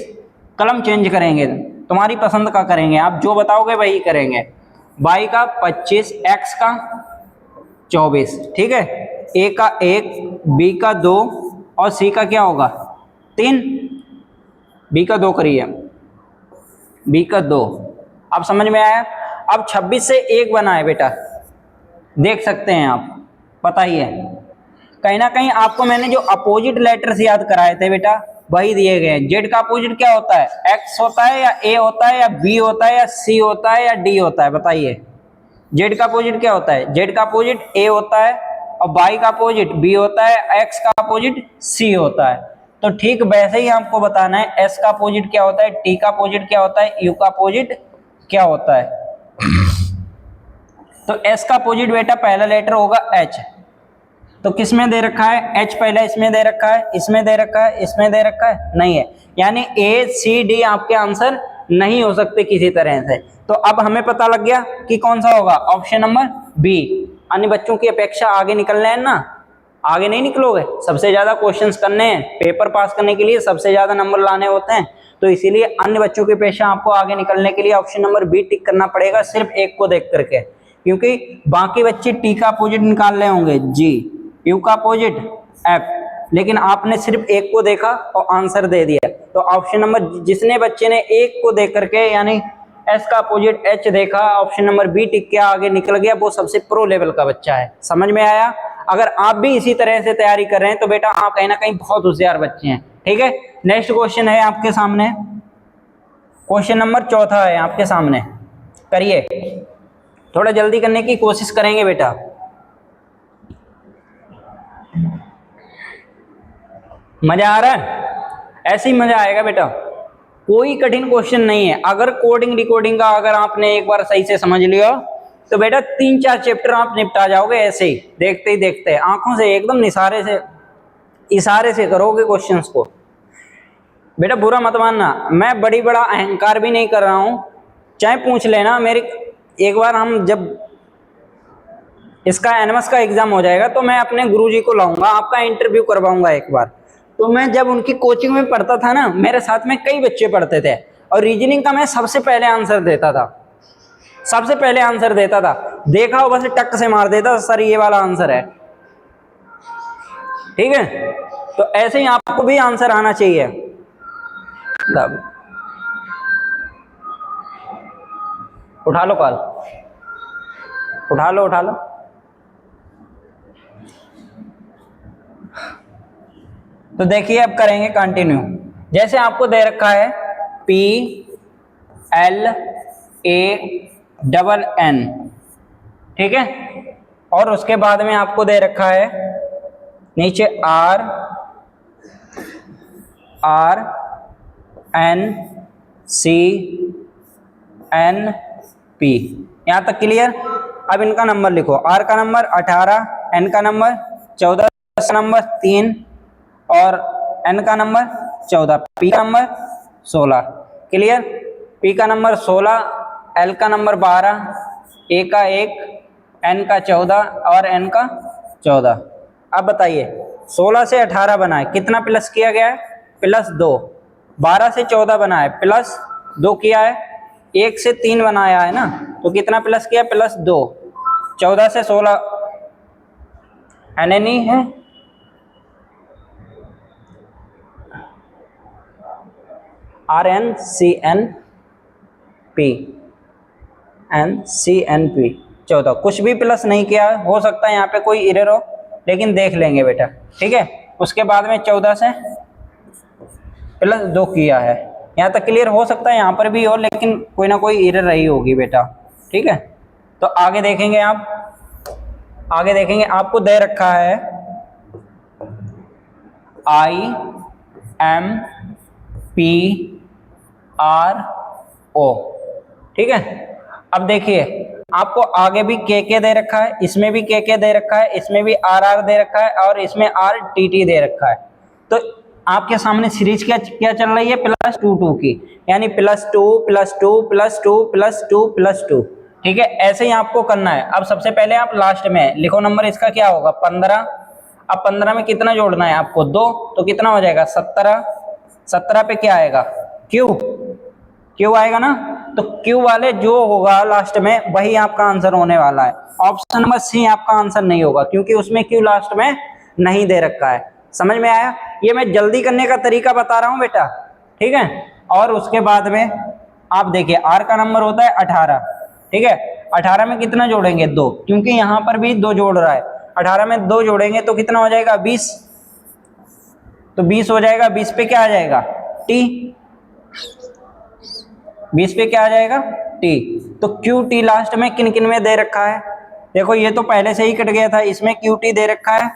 Speaker 1: कलम चेंज करेंगे, तुम्हारी पसंद का करेंगे, आप जो बताओगे वही करेंगे। Y का 25, X का 24, ठीक है। A का 1, B का 2 और C का क्या होगा? 3। B का 2 करिए, B का 2। अब समझ में आया? अब 26 से 1 बना है बेटा, देख सकते हैं आप, बताइए। कहीं ना कहीं आपको मैंने जो अपोजिट लेटर्स याद कराए थे बेटा वही दिए गए हैं। जेड का अपोजिट क्या होता है? एक्स होता है या ए होता है या बी होता है या सी होता है या डी होता है? बताइए। जेड का अपोजिट क्या होता है? जेड का अपोजिट ए होता है, और वाई का अपोजिट बी होता है, एक्स का अपोजिट सी होता है। तो ठीक वैसे ही आपको बताना है एस का अपोजिट क्या होता है, टी का अपोजिट क्या होता है, यू का अपोजिट क्या होता है। तो एस का अपोजिट बेटा पहला लेटर होगा एच। तो किस में दे रखा है? एच पहले इसमें दे रखा है, इसमें दे रखा है, इसमें दे रखा है, नहीं है। यानी ए सी डी आपके आंसर नहीं हो सकते किसी तरह से। तो अब हमें पता लग गया कि कौन सा होगा, ऑप्शन नंबर बी। अन्य बच्चों की अपेक्षा आगे निकलना है ना, आगे नहीं निकलोगे, सबसे ज्यादा क्वेश्चंस करने हैं, पेपर पास करने के लिए सबसे ज्यादा नंबर लाने होते हैं। तो इसीलिए अन्य बच्चों की अपेक्षा आपको आगे निकलने के लिए ऑप्शन नंबर बी टिक करना पड़ेगा, सिर्फ एक को देख करके, क्योंकि बाकी बच्चे टी का अपोजिट निकाल रहे होंगे जी, यू का अपोजिट एफ, लेकिन आपने सिर्फ एक को देखा और आंसर दे दिया। तो ऑप्शन नंबर, जिसने बच्चे ने एक को देख करके यानी एस का अपोजिट एच देखा, ऑप्शन नंबर बी टिक के आगे निकल गया, वो सबसे प्रो लेवल का बच्चा है। समझ में आया? अगर आप भी इसी तरह से तैयारी कर रहे हैं तो बेटा आप कहीं ना कहीं बहुत होशियार बच्चे हैं, ठीक है। नेक्स्ट क्वेश्चन है आपके सामने, क्वेश्चन नंबर 4 है आपके सामने, करिए, थोड़ा जल्दी करने की कोशिश करेंगे बेटा। मजा आ रहा है? ऐसे ही मजा आएगा बेटा, कोई कठिन क्वेश्चन नहीं है। अगर कोडिंग डिकोडिंग का अगर आपने एक बार सही से समझ लिया तो बेटा 3-4 चैप्टर आप निपटा जाओगे ऐसे ही, देखते ही देखते, आंखों से एकदम इशारे से करोगे क्वेश्चंस को। बेटा बुरा मत मानना, मैं बड़ा अहंकार भी नहीं कर रहा हूं, चाहे पूछ लेना मेरी। एक बार हम जब इसका एनएमएस का एग्जाम हो जाएगा तो मैं अपने गुरुजी को लाऊंगा, आपका इंटरव्यू करवाऊंगा एक बार। तो मैं जब उनकी कोचिंग में पढ़ता था ना, मेरे साथ में कई बच्चे पढ़ते थे, और रीजनिंग का मैं सबसे पहले आंसर देता था, सबसे पहले आंसर देता था। देखा हो बस टक से मार देता, सर ये वाला आंसर है, ठीक है। तो ऐसे ही आपको भी आंसर आना चाहिए। उठा लो कॉल, उठा लो। तो देखिए अब करेंगे कंटिन्यू। जैसे आपको दे रखा है PLANN, ठीक है, और उसके बाद में आपको दे रखा है नीचे RNCNP, यहां तक क्लियर। अब इनका नंबर लिखो, R का नंबर 18, N का नंबर 14, नंबर 3 और N का नंबर 14, P का नंबर 16, क्लियर। P का नंबर 16, L का नंबर 12, A का 1, N का 14 और N का 14। अब बताइए 16 से 18 बना है, कितना प्लस किया गया है? +2। 12 से 14 बना है, +2 किया है। 1 से 3 बनाया है ना, तो कितना प्लस किया? +2। 14 से 16 NN है, RNCNP NCNP 14, कुछ भी प्लस नहीं किया, हो सकता है यहाँ पे कोई एरर हो, लेकिन देख लेंगे बेटा, ठीक है। उसके बाद में 14 से प्लस 2 किया है, यहाँ तक क्लियर। हो सकता है यहाँ पर भी हो, लेकिन कोई ना कोई एरर रही होगी बेटा, ठीक है। तो आगे देखेंगे आगे देखेंगे, आपको दे रखा है IMPRO, ठीक है। अब देखिए आपको आगे भी के दे रखा है, इसमें भी के दे रखा है, इसमें भी RR दे रखा है, और इसमें RTT दे रखा है। तो आपके सामने सीरीज क्या चल रही है, +2 की, यानी +2 +2 +2 +2 +2, ठीक है। ऐसे ही आपको करना है। अब सबसे पहले आप लास्ट में लिखो नंबर, इसका क्या होगा 15। अब 15 में कितना जोड़ना है आपको 2, तो कितना हो जाएगा 17। 17 पे क्या आएगा क्यू आएगा ना, तो क्यू वाले जो होगा लास्ट में वही आपका आंसर होने वाला है। ऑप्शन नंबर सी आपका आंसर नहीं होगा, क्योंकि उसमें क्यू लास्ट में नहीं दे रखा है। समझ में आया? ये मैं जल्दी करने का तरीका बता रहा हूं बेटा, ठीक है। और उसके बाद में आप देखिए आर का नंबर होता है 18, ठीक है। 18 में कितना जोड़ेंगे 2, क्योंकि यहां पर भी 2 जोड़ रहा है। 18 में 2 जोड़ेंगे तो कितना हो जाएगा 20, तो 20 हो जाएगा। 20 पे क्या आ जाएगा टी, 20 पे क्या आ जाएगा टी। तो क्यू टी लास्ट में किन किन में दे रखा है, देखो ये तो पहले से ही कट गया था, इसमें क्यू टी दे रखा है,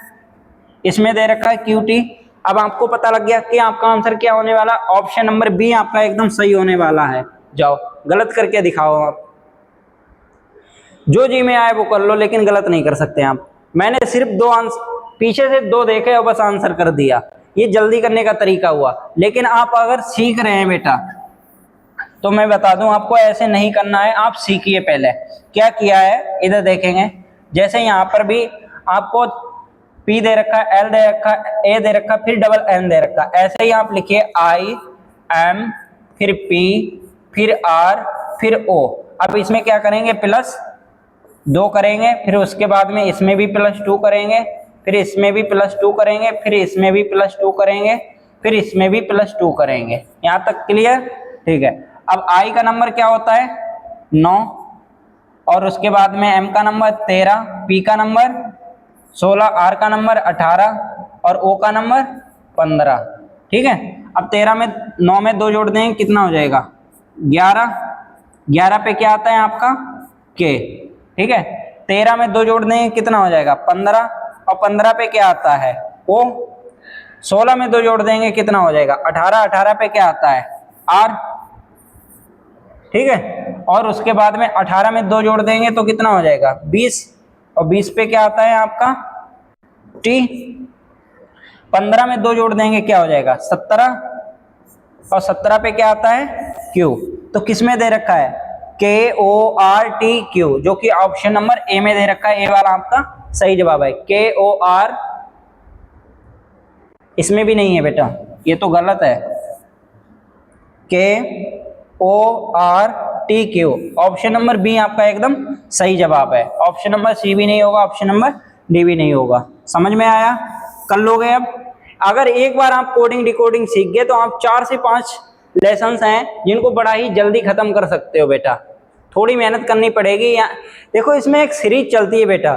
Speaker 1: इसमें दे रखा है क्यू टी। अब आपको पता लग गया कि आपका आंसर क्या होने वाला, ऑप्शन नंबर बी आपका एकदम सही होने वाला है। जाओ गलत करके दिखाओ आप, जो जी में आए वो कर लो, लेकिन गलत नहीं कर सकते आप। मैंने सिर्फ 2 आंसर पीछे से 2 देखे और बस आंसर कर दिया, ये जल्दी करने का तरीका हुआ। लेकिन आप अगर सीख रहे हैं बेटा, तो मैं बता दूं आपको ऐसे नहीं करना है, आप सीखिए। पहले क्या किया है इधर देखेंगे, जैसे यहाँ पर भी आपको P दे रखा है, L दे रखा है, A दे रखा है, फिर डबल N दे रखा है। ऐसे ही आप लिखिए IM फिर P फिर R फिर O। अब इसमें क्या करेंगे +2 करेंगे, फिर उसके बाद में इसमें भी +2 करेंगे, फिर इसमें भी +2 करेंगे, फिर इसमें भी +2 करेंगे, फिर इसमें भी +2 करेंगे। यहाँ तक क्लियर? ठीक है। अब I का नंबर क्या होता है 9, और उसके बाद में M का नंबर 13, P का नंबर 16, R का नंबर 18 और O का नंबर 15, ठीक है। अब 13 में 9 में 2 जोड़ देंगे, कितना हो जाएगा 11। 11 पे क्या आता है आपका K, ठीक है। 13 में 2 जोड़ देंगे, कितना हो जाएगा 15, और 15 पे क्या आता है O। 16 में 2 जोड़ देंगे, कितना हो जाएगा 18। 18 पे क्या आता है R, ठीक है। और उसके बाद में 18 में 2 जोड़ देंगे तो कितना हो जाएगा 20, और 20 पे क्या आता है आपका T। 15 में 2 जोड़ देंगे क्या हो जाएगा 17, और 17 पे क्या आता है Q। तो किस में दे रखा है KORTQ, जो कि ऑप्शन नंबर ए में दे रखा है। ए वाला आपका सही जवाब है। KOR इसमें भी नहीं है बेटा, ये तो गलत है। KORTQ ऑप्शन नंबर बी आपका एकदम सही जवाब है। ऑप्शन नंबर सी भी नहीं होगा, ऑप्शन नंबर डी भी नहीं होगा। समझ में आया? कर लोगे अब? अगर एक बार आप कोडिंग डिकोडिंग सीख गए तो आप 4 से 5 लेसन्स हैं जिनको बड़ा ही जल्दी खत्म कर सकते हो बेटा। थोड़ी मेहनत करनी पड़ेगी। देखो इसमें एक सीरीज चलती है बेटा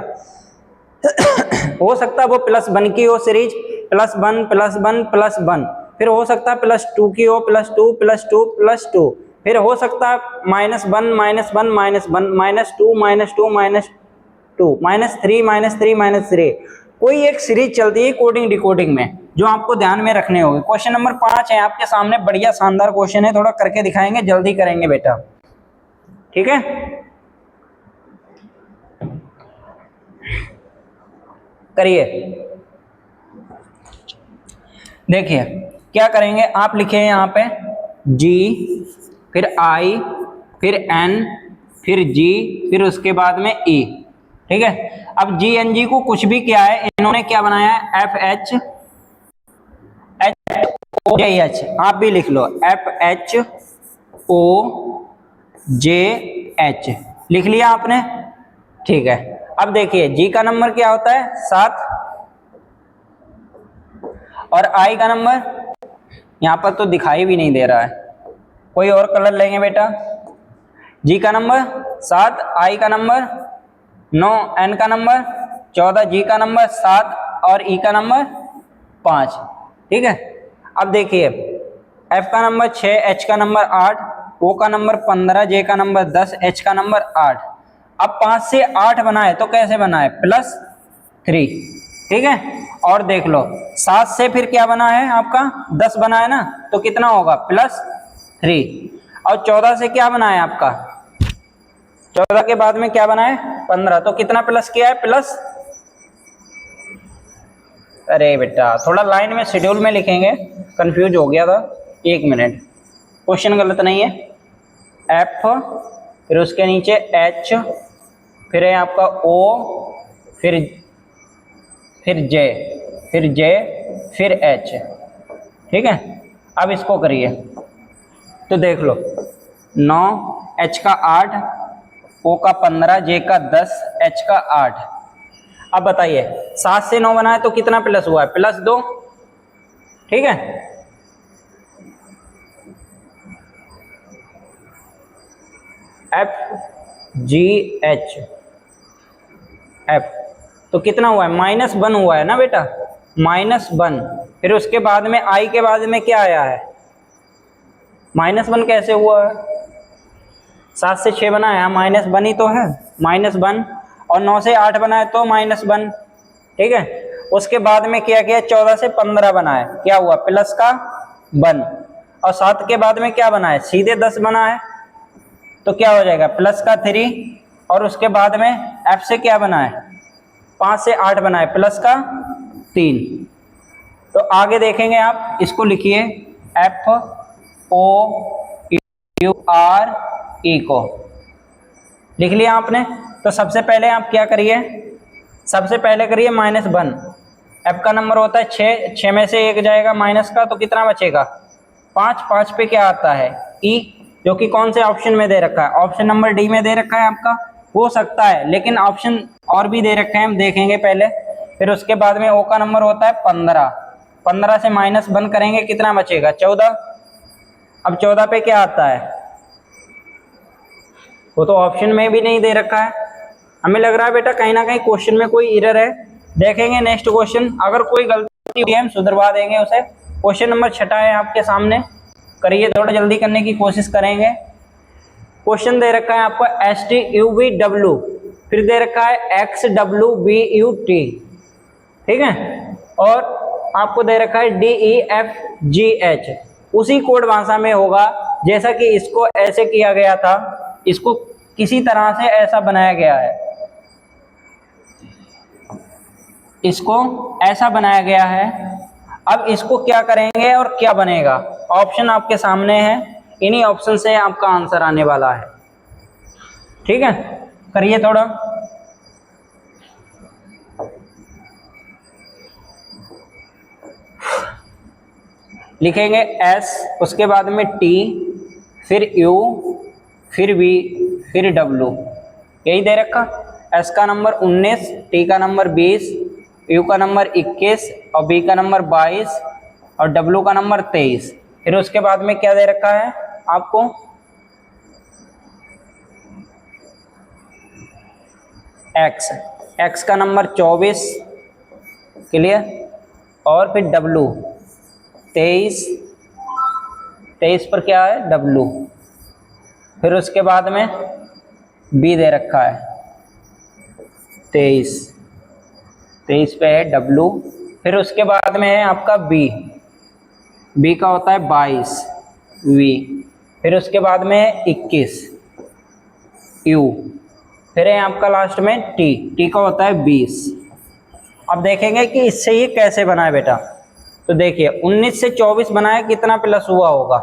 Speaker 1: हो सकता है वो +1 की हो सीरीज, +1 +1 +1, फिर हो सकता है +2 की हो, +2 +2 +2, फिर हो सकता है -1 -1 -1 -2 -2 -2 -3 कोई एक सीरीज चलती है कोडिंग डिकोडिंग में, जो आपको ध्यान में रखने होंगे। क्वेश्चन नंबर 5 है आपके सामने, बढ़िया शानदार क्वेश्चन है, थोड़ा करके दिखाएंगे, जल्दी करेंगे बेटा, ठीक है। करिए, देखिए क्या करेंगे, आप लिखे यहाँ पे G फिर I फिर N फिर G फिर उसके बाद में E, ठीक है। अब GNG को कुछ भी क्या है, इन्होंने क्या बनाया है FHOJH, आप भी लिख लो FHOJH, लिख लिया आपने, ठीक है। अब देखिए G का नंबर क्या होता है 7, और I का नंबर यहाँ पर तो दिखाई भी नहीं दे रहा है, कोई और कलर लेंगे बेटा। जी का नंबर 7, आई का नंबर 9, एन का नंबर 14, जी का नंबर 7 और ई का नंबर 5। ठीक है। अब देखिए एफ का नंबर 6, एच का नंबर 8, ओ का नंबर 15, जे का नंबर 10, एच का नंबर 8। अब 5 से 8 बनाए तो कैसे बनाए, +3। ठीक है। और देख लो 7 से फिर क्या बना है आपका 10 बना है ना, तो कितना होगा +3। और 14 से क्या बना है आपका, 14 के बाद में क्या बना है 15, तो कितना प्लस किया है प्लस। अरे बेटा थोड़ा लाइन में शेड्यूल में लिखेंगे, कंफ्यूज हो गया था, 1 मिनट। क्वेश्चन गलत नहीं है। एफ, फिर उसके नीचे एच, फिर है आपका ओ, फिर जे, फिर एच। ठीक है। अब इसको करिए तो देख लो 9, एच का 8, ओ का 15, जे का 10, एच का 8। अब बताइए 7 से 9 बनाए तो कितना प्लस हुआ है, +2। ठीक है। एफ जी एच, एफ तो कितना हुआ है -1 हुआ है ना बेटा, -1। फिर उसके बाद में आई के बाद में क्या आया है, -1 कैसे हुआ है, 7 से 6 बनाया -1 ही तो है, -1। और 9 से 8 बनाए तो -1। ठीक है। उसके बाद में क्या किया, 14 से 15 बनाए, क्या हुआ प्लस का 1। और 7 के बाद में क्या बनाए, सीधे 10 बना है, तो क्या हो जाएगा +3। और उसके बाद में एफ से क्या बना है, 5 से 8 बनाए, +3। तो आगे देखेंगे आप, इसको लिखिए FOURE को लिख लिया आपने। तो सबसे पहले आप क्या करिए, सबसे पहले करिए -1। एफ का नंबर होता है 6, 6 में से 1 जाएगा माइनस का, तो कितना बचेगा 5। 5 पे क्या आता है ई, जो कि कौन से ऑप्शन में दे रखा है, ऑप्शन नंबर डी में दे रखा है आपका। हो सकता है लेकिन ऑप्शन और भी दे रखे हैं, हम देखेंगे पहले। फिर उसके बाद में ओ का नंबर होता है 15, 15 से -1 करेंगे, कितना बचेगा 14। अब 14 पे क्या आता है, वो तो ऑप्शन में भी नहीं दे रखा है। हमें लग रहा है बेटा कहीं ना कहीं क्वेश्चन में कोई एरर है। देखेंगे नेक्स्ट क्वेश्चन, अगर कोई गलती हुई है हम सुधरवा देंगे उसे। क्वेश्चन नंबर 6 है आपके सामने, करिए, थोड़ा जल्दी करने की कोशिश करेंगे। क्वेश्चन दे रखा है आपको STUVW, फिर दे रखा है XWBUT। ठीक है। और आपको दे रखा है DEFGH। उसी कोड भाषा में होगा, जैसा कि इसको ऐसे किया गया था, इसको किसी तरह से ऐसा बनाया गया है, इसको ऐसा बनाया गया है। अब इसको क्या करेंगे और क्या बनेगा, ऑप्शन आपके सामने है, इन्हीं ऑप्शन से आपका आंसर आने वाला है। ठीक है। करिए थोड़ा, लिखेंगे S, उसके बाद में T, फिर U, फिर V, फिर W। यही दे रखा। S का नंबर 19, T का नंबर 20, U का नंबर 21 और B का नंबर 22 और W का नंबर 23। फिर उसके बाद में क्या दे रखा है आपको, X का नंबर 24, क्लियर। और फिर W 23, 23 पर क्या है W। फिर उसके बाद में B दे रखा है 23, 23 पे है W। फिर उसके बाद में है आपका B का होता है 22 V। फिर उसके बाद में है 21 U। फिर है आपका लास्ट में T का होता है 20। अब देखेंगे कि इससे ये कैसे बनाए बेटा। तो देखिए 19 से 24 बनाए, कितना प्लस हुआ होगा,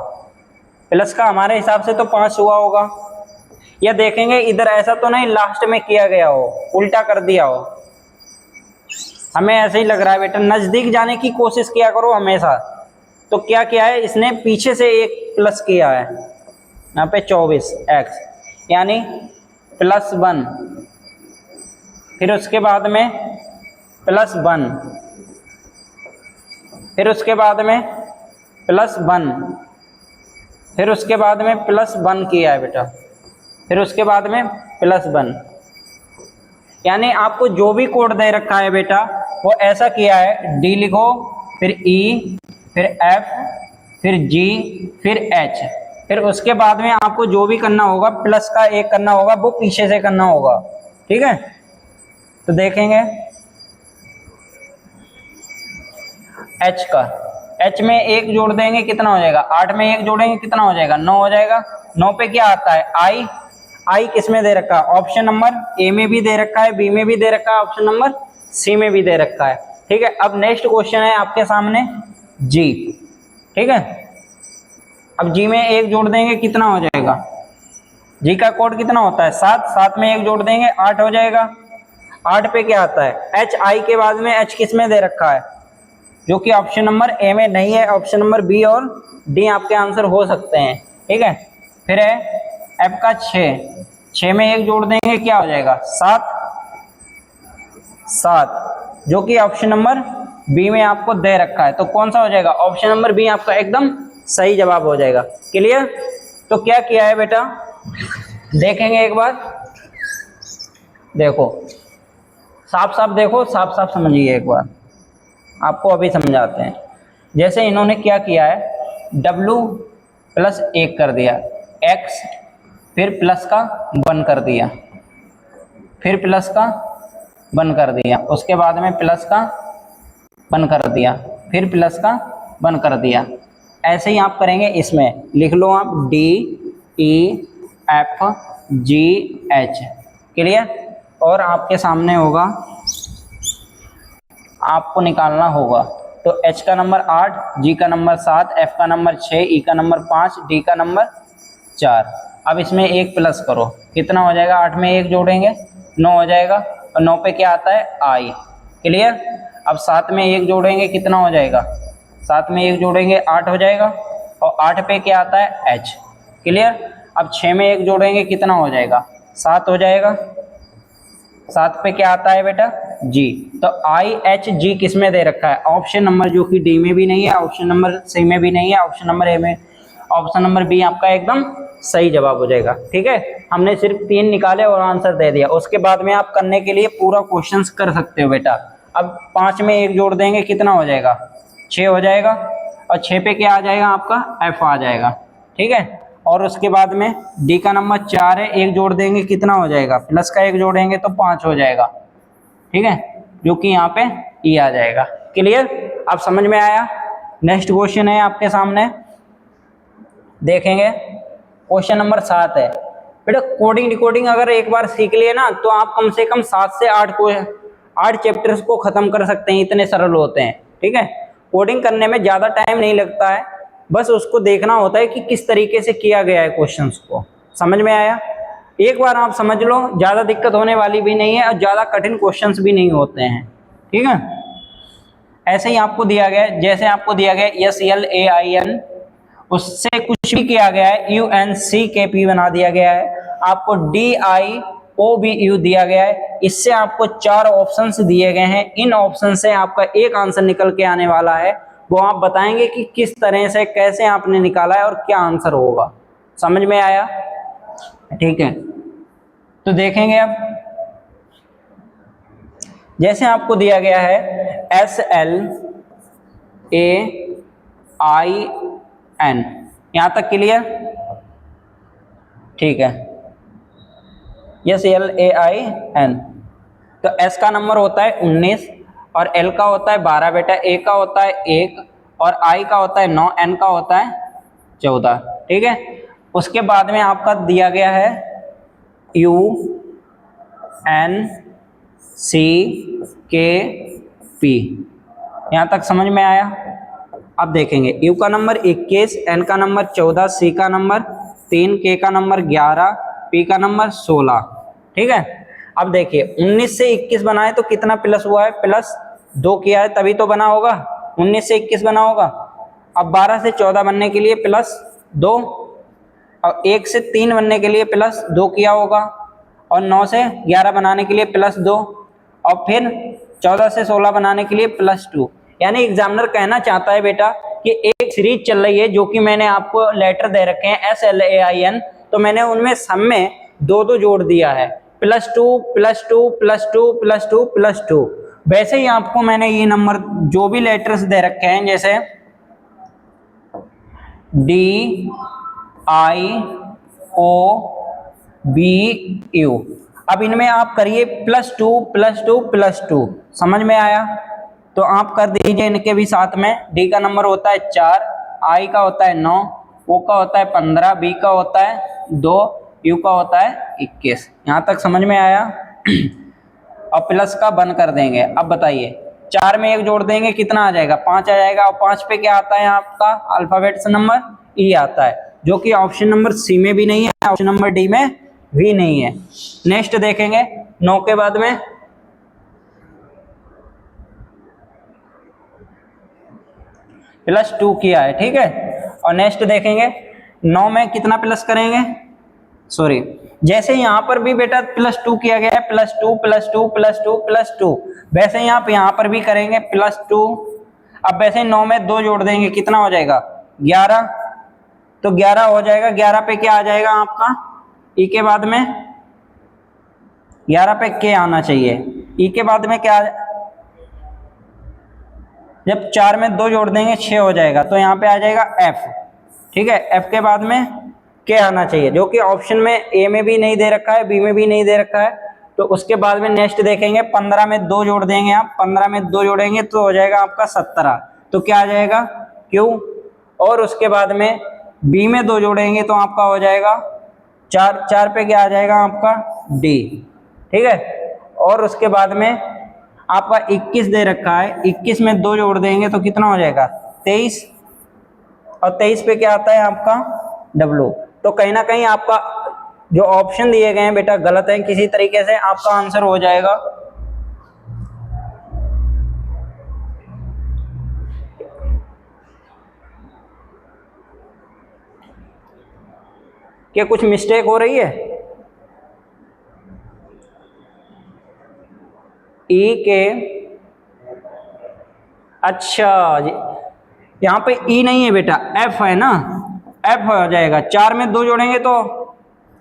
Speaker 1: प्लस का हमारे हिसाब से तो 5 हुआ होगा। या देखेंगे इधर ऐसा तो नहीं लास्ट में किया गया हो, उल्टा कर दिया हो, हमें ऐसे ही लग रहा है बेटा। नजदीक जाने की कोशिश किया करो हमेशा। तो क्या किया है इसने, पीछे से एक प्लस किया है, यहाँ पे 24x यानी +1। फिर उसके बाद में +1, फिर उसके बाद में +1, फिर उसके बाद में +1 किया है बेटा, फिर उसके बाद में +1, यानी आपको जो भी कोड दे रखा है बेटा वो ऐसा किया है, D लिखो, फिर E, फिर F, फिर G, फिर H, फिर उसके बाद में आपको जो भी करना होगा प्लस का 1 करना होगा, वो पीछे से करना होगा, ठीक है। तो देखेंगे H का, H में 1 जोड़ देंगे कितना हो जाएगा, 8 में 1 जोड़ेंगे कितना हो जाएगा, 9 हो जाएगा। 9 पे क्या आता है, I किस में दे रखा है, ऑप्शन नंबर A में भी दे रखा है, B में भी दे रखा है, ऑप्शन नंबर C में भी दे रखा है, ठीक है। अब नेक्स्ट क्वेश्चन है आपके सामने G, ठीक है। अब G में 1 जोड़ देंगे कितना हो जाएगा, G का कोड कितना होता है 7, 7 में 1 जोड़ देंगे 8 हो जाएगा। 8 पे क्या आता है, H, I के बाद में H किस में दे रखा है, जो कि ऑप्शन नंबर A में नहीं है, ऑप्शन नंबर B और D आपके आंसर हो सकते हैं, ठीक है। फिर है F का 6, 6 में 1 जोड़ देंगे क्या हो जाएगा 7, 7, जो कि ऑप्शन नंबर B में आपको दे रखा है, तो कौन सा हो जाएगा, ऑप्शन नंबर B आपका एकदम सही जवाब हो जाएगा। क्लियर। तो क्या किया है बेटा, देखेंगे एक बार, देखो साफ साफ देखो, साफ साफ समझिए एक बार, आपको अभी समझाते हैं। जैसे इन्होंने क्या किया है, W + 1 कर दिया, X, फिर प्लस का 1 कर दिया, फिर प्लस का 1 कर दिया, उसके बाद में प्लस का 1 कर दिया, फिर प्लस का 1 कर दिया। ऐसे ही आप करेंगे, इसमें लिख लो आप D, E, F, G, H। Clear. और आपके सामने होगा, आपको निकालना होगा, तो H का नंबर 8, G का नंबर 7, F का नंबर 6, E का नंबर 5, D का नंबर 4। अब इसमें 1 प्लस करो कितना हो जाएगा, 8 में 1 जोड़ेंगे 9 हो जाएगा, और 9 पे क्या आता है I। क्लियर। अब 7 में 1 जोड़ेंगे कितना हो जाएगा, 7 में 1 जोड़ेंगे 8 हो जाएगा, और 8 पे क्या आता है H। क्लियर। अब 6 में 1 जोड़ेंगे कितना हो जाएगा, 7 हो जाएगा, 7 पे क्या आता है बेटा G। तो I, H, G किस में दे रखा है, ऑप्शन नंबर जो कि D में भी नहीं है, ऑप्शन नंबर C में भी नहीं है, ऑप्शन नंबर A में, ऑप्शन नंबर B आपका एकदम सही जवाब हो जाएगा, ठीक है। हमने सिर्फ 3 निकाले और आंसर दे दिया, उसके बाद में आप करने के लिए पूरा क्वेश्चन कर सकते हो बेटा। अब 5 में 1 जोड़ देंगे कितना हो जाएगा, 6 हो जाएगा, और 6 पे क्या आ जाएगा आपका F आ जाएगा, ठीक है। और उसके बाद में D का नंबर 4 है, 1 जोड़ देंगे कितना हो जाएगा, प्लस का 1 जोड़ेंगे तो 5 हो जाएगा, ठीक है, जो कि यहाँ पे E आ जाएगा। क्लियर। अब समझ में आया। नेक्स्ट क्वेश्चन है आपके सामने, देखेंगे क्वेश्चन नंबर 7 है बेटा। कोडिंग डिकोडिंग अगर एक बार सीख लिए ना, तो आप कम से कम 7 से 8 चैप्टर्स को खत्म कर सकते हैं, इतने सरल होते हैं, ठीक है। कोडिंग करने में ज़्यादा टाइम नहीं लगता है, बस उसको देखना होता है कि किस तरीके से किया गया है क्वेश्चंस को। समझ में आया। एक बार आप समझ लो, ज़्यादा दिक्कत होने वाली भी नहीं है और ज़्यादा कठिन क्वेश्चंस भी नहीं होते हैं, ठीक है। ऐसे ही आपको दिया गया है, जैसे आपको दिया गया है SLAIN, उससे कुछ भी किया गया है, UNCKP बना दिया गया है, आपको DIOBU दिया गया है। इससे आपको 4 ऑप्शंस दिए गए हैं, इन ऑप्शन से आपका एक आंसर निकल के आने वाला है, वो आप बताएंगे कि किस तरह से कैसे आपने निकाला है और क्या आंसर होगा। समझ में आया, ठीक है। तो देखेंगे अब, जैसे आपको दिया गया है SLAIN, यहां तक क्लियर, ठीक है। SLAIN, तो S का नंबर होता है 19, और L का होता है 12 बेटा, A का होता है 1, और I का होता है 9, N का होता है 14, ठीक है। उसके बाद में आपका दिया गया है UNCKP, यहाँ तक समझ में आया। अब देखेंगे U का नंबर 21, N का नंबर 14, C का नंबर 3, K का नंबर 11, P का नंबर 16, ठीक है। अब देखिए 19 से 21 बनाए तो कितना प्लस हुआ है, +2 किया है तभी तो बना होगा, 19 से 21 बना होगा। अब 12 से 14 बनने के लिए +2, और 1 से 3 बनने के लिए +2 किया होगा, और 9 से 11 बनाने के लिए +2, और फिर 14 से 16 बनाने के लिए +2। यानी एग्जामिनर कहना चाहता है बेटा कि एक सीरीज चल रही है जो कि मैंने आपको लेटर दे रखे हैं SLAIN, तो मैंने उनमें सब में 2-2 जोड़ दिया है, +2 +2 +2 +2 +2। वैसे ही आपको मैंने ये नंबर जो भी लेटर्स दे रखे हैं जैसे DIOBU, अब इनमें आप करिए +2 +2 +2। समझ में आया? तो आप कर दीजिए इनके भी साथ में। डी का नंबर होता है 4, आई का होता है 9, ओ का होता है 15, बी का होता है 2, यू का होता है 21। यहाँ तक समझ में आया? अब प्लस का बंद कर देंगे। अब बताइए 4 में 1 जोड़ देंगे कितना आ जाएगा? 5 आ जाएगा। और 5 पे क्या आता है आपका अल्फाबेट्स नंबर? ई आता है, जो कि ऑप्शन नंबर सी में भी नहीं है, ऑप्शन नंबर डी में भी नहीं है। नेक्स्ट देखेंगे 9 के बाद में +2 किया है, ठीक है। और नेक्स्ट देखेंगे 9 में कितना प्लस करेंगे, सॉरी, जैसे यहाँ पर भी बेटा +2 किया गया है, +2 +2 +2 +2, वैसे ही आप यहाँ पर भी करेंगे +2। अब वैसे 9 में 2 जोड़ देंगे कितना हो जाएगा? 11। तो 11 हो जाएगा। 11 पे क्या आ जाएगा आपका? ई के बाद में 11 पे के आना चाहिए। ई के बाद में क्या? जब 4 में 2 जोड़ देंगे 6 हो जाएगा, तो यहाँ पे आ जाएगा F, ठीक है। F के बाद में के आना चाहिए, जो कि ऑप्शन में ए में भी नहीं दे रखा है, बी में भी नहीं दे रखा है। तो उसके बाद में नेक्स्ट देखेंगे 15 में 2 जोड़ देंगे आप, 15 में 2 जोड़ेंगे तो हो जाएगा आपका 17। तो क्या आ जाएगा? Q। और उसके बाद में बी में 2 जोड़ेंगे तो आपका हो जाएगा 4, 4 पे क्या आ जाएगा आपका? D, ठीक है। और उसके बाद में आपका 21 दे रखा है, 21 में 2 जोड़ देंगे तो कितना हो जाएगा? 23। और 23 पे क्या आता है आपका? W। तो कहीं ना कहीं आपका जो ऑप्शन दिए गए हैं बेटा गलत है, किसी तरीके से आपका आंसर हो जाएगा क्या कुछ मिस्टेक हो रही है? ई के, अच्छा यहाँ पे ई नहीं है बेटा, एफ है ना, एफ हो जाएगा। 4 में 2 जोड़ेंगे तो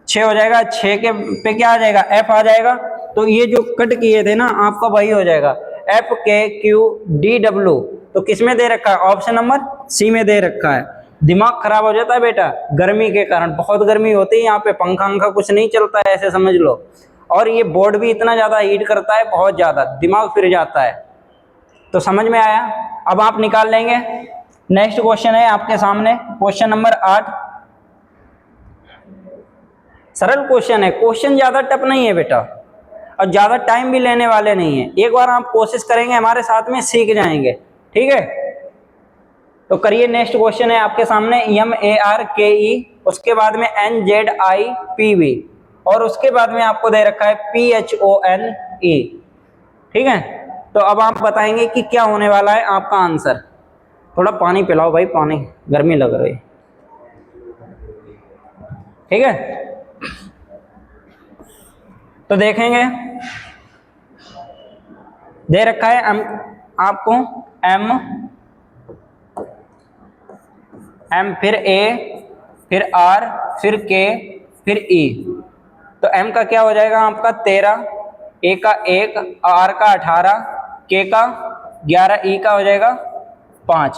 Speaker 1: 6 हो जाएगा, 6 के पे क्या आ जाएगा? एफ आ जाएगा। तो ये जो कट किए थे ना आपका वही हो जाएगा FKQDW। तो किस में दे रखा है? ऑप्शन नंबर सी में दे रखा है। दिमाग खराब हो जाता है बेटा गर्मी के कारण, बहुत गर्मी होती है यहाँ पे, पंखा अंखा कुछ नहीं चलता है, ऐसे समझ लो। और ये बोर्ड भी इतना ज्यादा हीट करता है, बहुत ज्यादा दिमाग फिर जाता है। तो समझ में आया? अब आप निकाल लेंगे। नेक्स्ट क्वेश्चन है आपके सामने, क्वेश्चन नंबर 8। सरल क्वेश्चन है, क्वेश्चन ज्यादा टफ नहीं है बेटा, और ज्यादा टाइम भी लेने वाले नहीं है। एक बार आप कोशिश करेंगे हमारे साथ में सीख जाएंगे, ठीक है। तो करिए, नेक्स्ट क्वेश्चन है आपके सामने MARKE, उसके बाद में NZIPV, और उसके बाद में आपको दे रखा है PHONE, ठीक है। तो अब आप बताएंगे कि क्या होने वाला है आपका आंसर। थोड़ा पानी पिलाओ भाई, पानी, गर्मी लग रही है, ठीक है। तो देखेंगे दे रखा है आपको M फिर A फिर R फिर K फिर E। तो M का क्या हो जाएगा आपका 13, A का 1, R का 18, K का 11, E का हो जाएगा 5,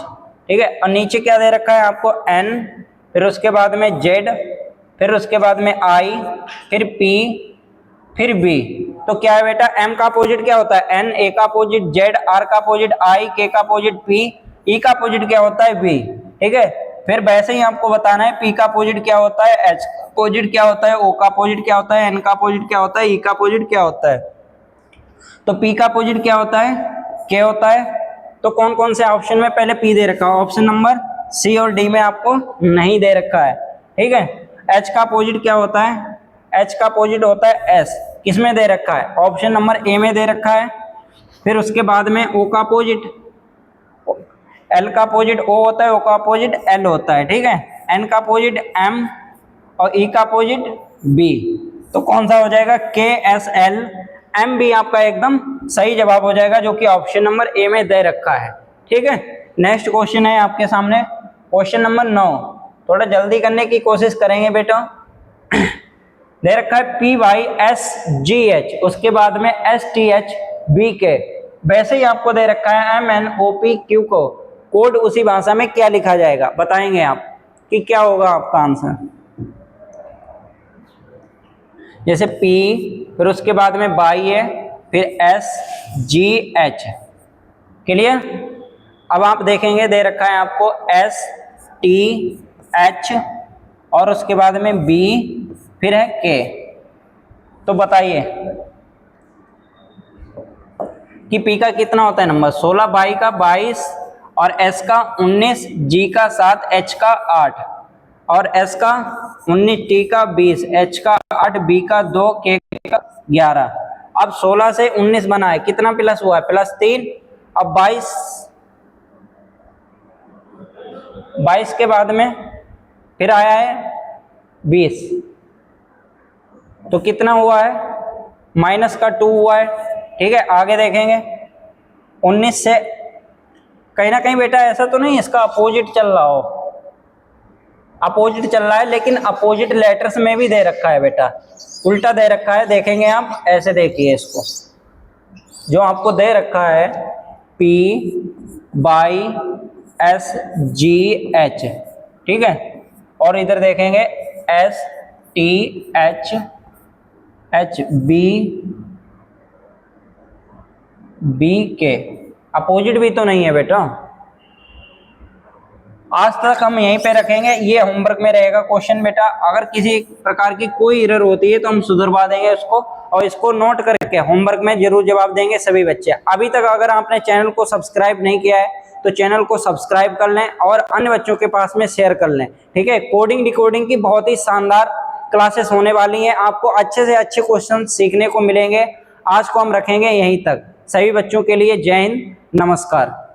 Speaker 1: ठीक है। और नीचे क्या दे रखा है आपको? N, फिर उसके बाद में Z, फिर उसके बाद में I, फिर P, फिर B। तो क्या है बेटा? M का अपोजिट क्या होता है? N, A का अपोजिट Z, R का अपोजिट I, K का अपोजिट P, E का अपोजिट क्या होता है? B, ठीक है। फिर वैसे ही आपको बताना है P का अपोजिट क्या होता है, H का अपोजिट क्या होता है, O का अपोजिट क्या होता है, N का अपोजिट क्या होता है, E का अपोजिट क्या होता है। तो P का अपोजिट क्या होता है? K होता है। तो कौन कौन से ऑप्शन में पहले P दे रखा है? ऑप्शन नंबर C और D में आपको नहीं दे रखा है, ठीक है। H का अपोजिट क्या होता है? H का अपोजिट होता है S, किसमें दे रखा है? ऑप्शन नंबर A में दे रखा है। फिर उसके बाद में O का अपोजिट, L का अपोजिट O होता है, O का अपोजिट L होता है, ठीक है। N का अपोजिट M और E का अपोजिट B। तो कौन सा हो जाएगा? KSL M भी आपका एकदम सही जवाब हो जाएगा, जो कि ऑप्शन नंबर A में दे रखा है, ठीक है, नेक्स्ट क्वेश्चन है आपके सामने क्वेश्चन नंबर 9। थोड़ा जल्दी करने की कोशिश करेंगे बेटा। दे रखा है PYSGH, उसके बाद में STHBK। वैसे ही आपको दे रखा है MNOPQ को, कोड उसी भाषा में क्या लिखा जाएगा बताएंगे आप कि क्या होगा आपका आंसर। जैसे P, फिर उसके बाद में बाई है, फिर SGH। क्लियर। अब आप देखेंगे दे रखा है आपको STH और उसके बाद में B, फिर है K। तो बताइए कि P का कितना होता है नंबर, 16, बाई का 22 और S का 19, G का 7, H का 8 और S का 19, T का 20, H का 8, B का 2, K का 11। अब 16 से 19 बना है, कितना प्लस हुआ है, +3। अब 22 के बाद में फिर आया है 20, तो कितना हुआ है, -2 हुआ है। ठीक है, आगे देखेंगे 19 से कहीं ना कहीं बेटा ऐसा तो नहीं इसका अपोजिट चल रहा हो, अपोजिट चल रहा है, लेकिन अपोजिट लेटर्स में भी दे रखा है बेटा, उल्टा दे रखा है। देखेंगे आप, ऐसे देखिए इसको, जो आपको दे रखा है PYSGH, ठीक है, और इधर देखेंगे STHBK, अपोजिट भी तो नहीं है बेटा। आज तक हम यहीं पे रखेंगे, ये होमवर्क में रहेगा क्वेश्चन बेटा। अगर किसी प्रकार की कोई एरर होती है तो हम सुधरवा देंगे उसको, और इसको नोट करके होमवर्क में जरूर जवाब देंगे सभी बच्चे। अभी तक अगर आपने चैनल को सब्सक्राइब नहीं किया है तो चैनल को सब्सक्राइब कर लें और अन्य बच्चों के पास में शेयर कर लें। ठीक है, कोडिंग डिकोडिंग की बहुत ही शानदार क्लासेस होने वाली हैं, आपको अच्छे से अच्छे क्वेश्चन सीखने को मिलेंगे। आज को हम रखेंगे यहीं तक। सभी बच्चों के लिए जय हिंद, नमस्कार।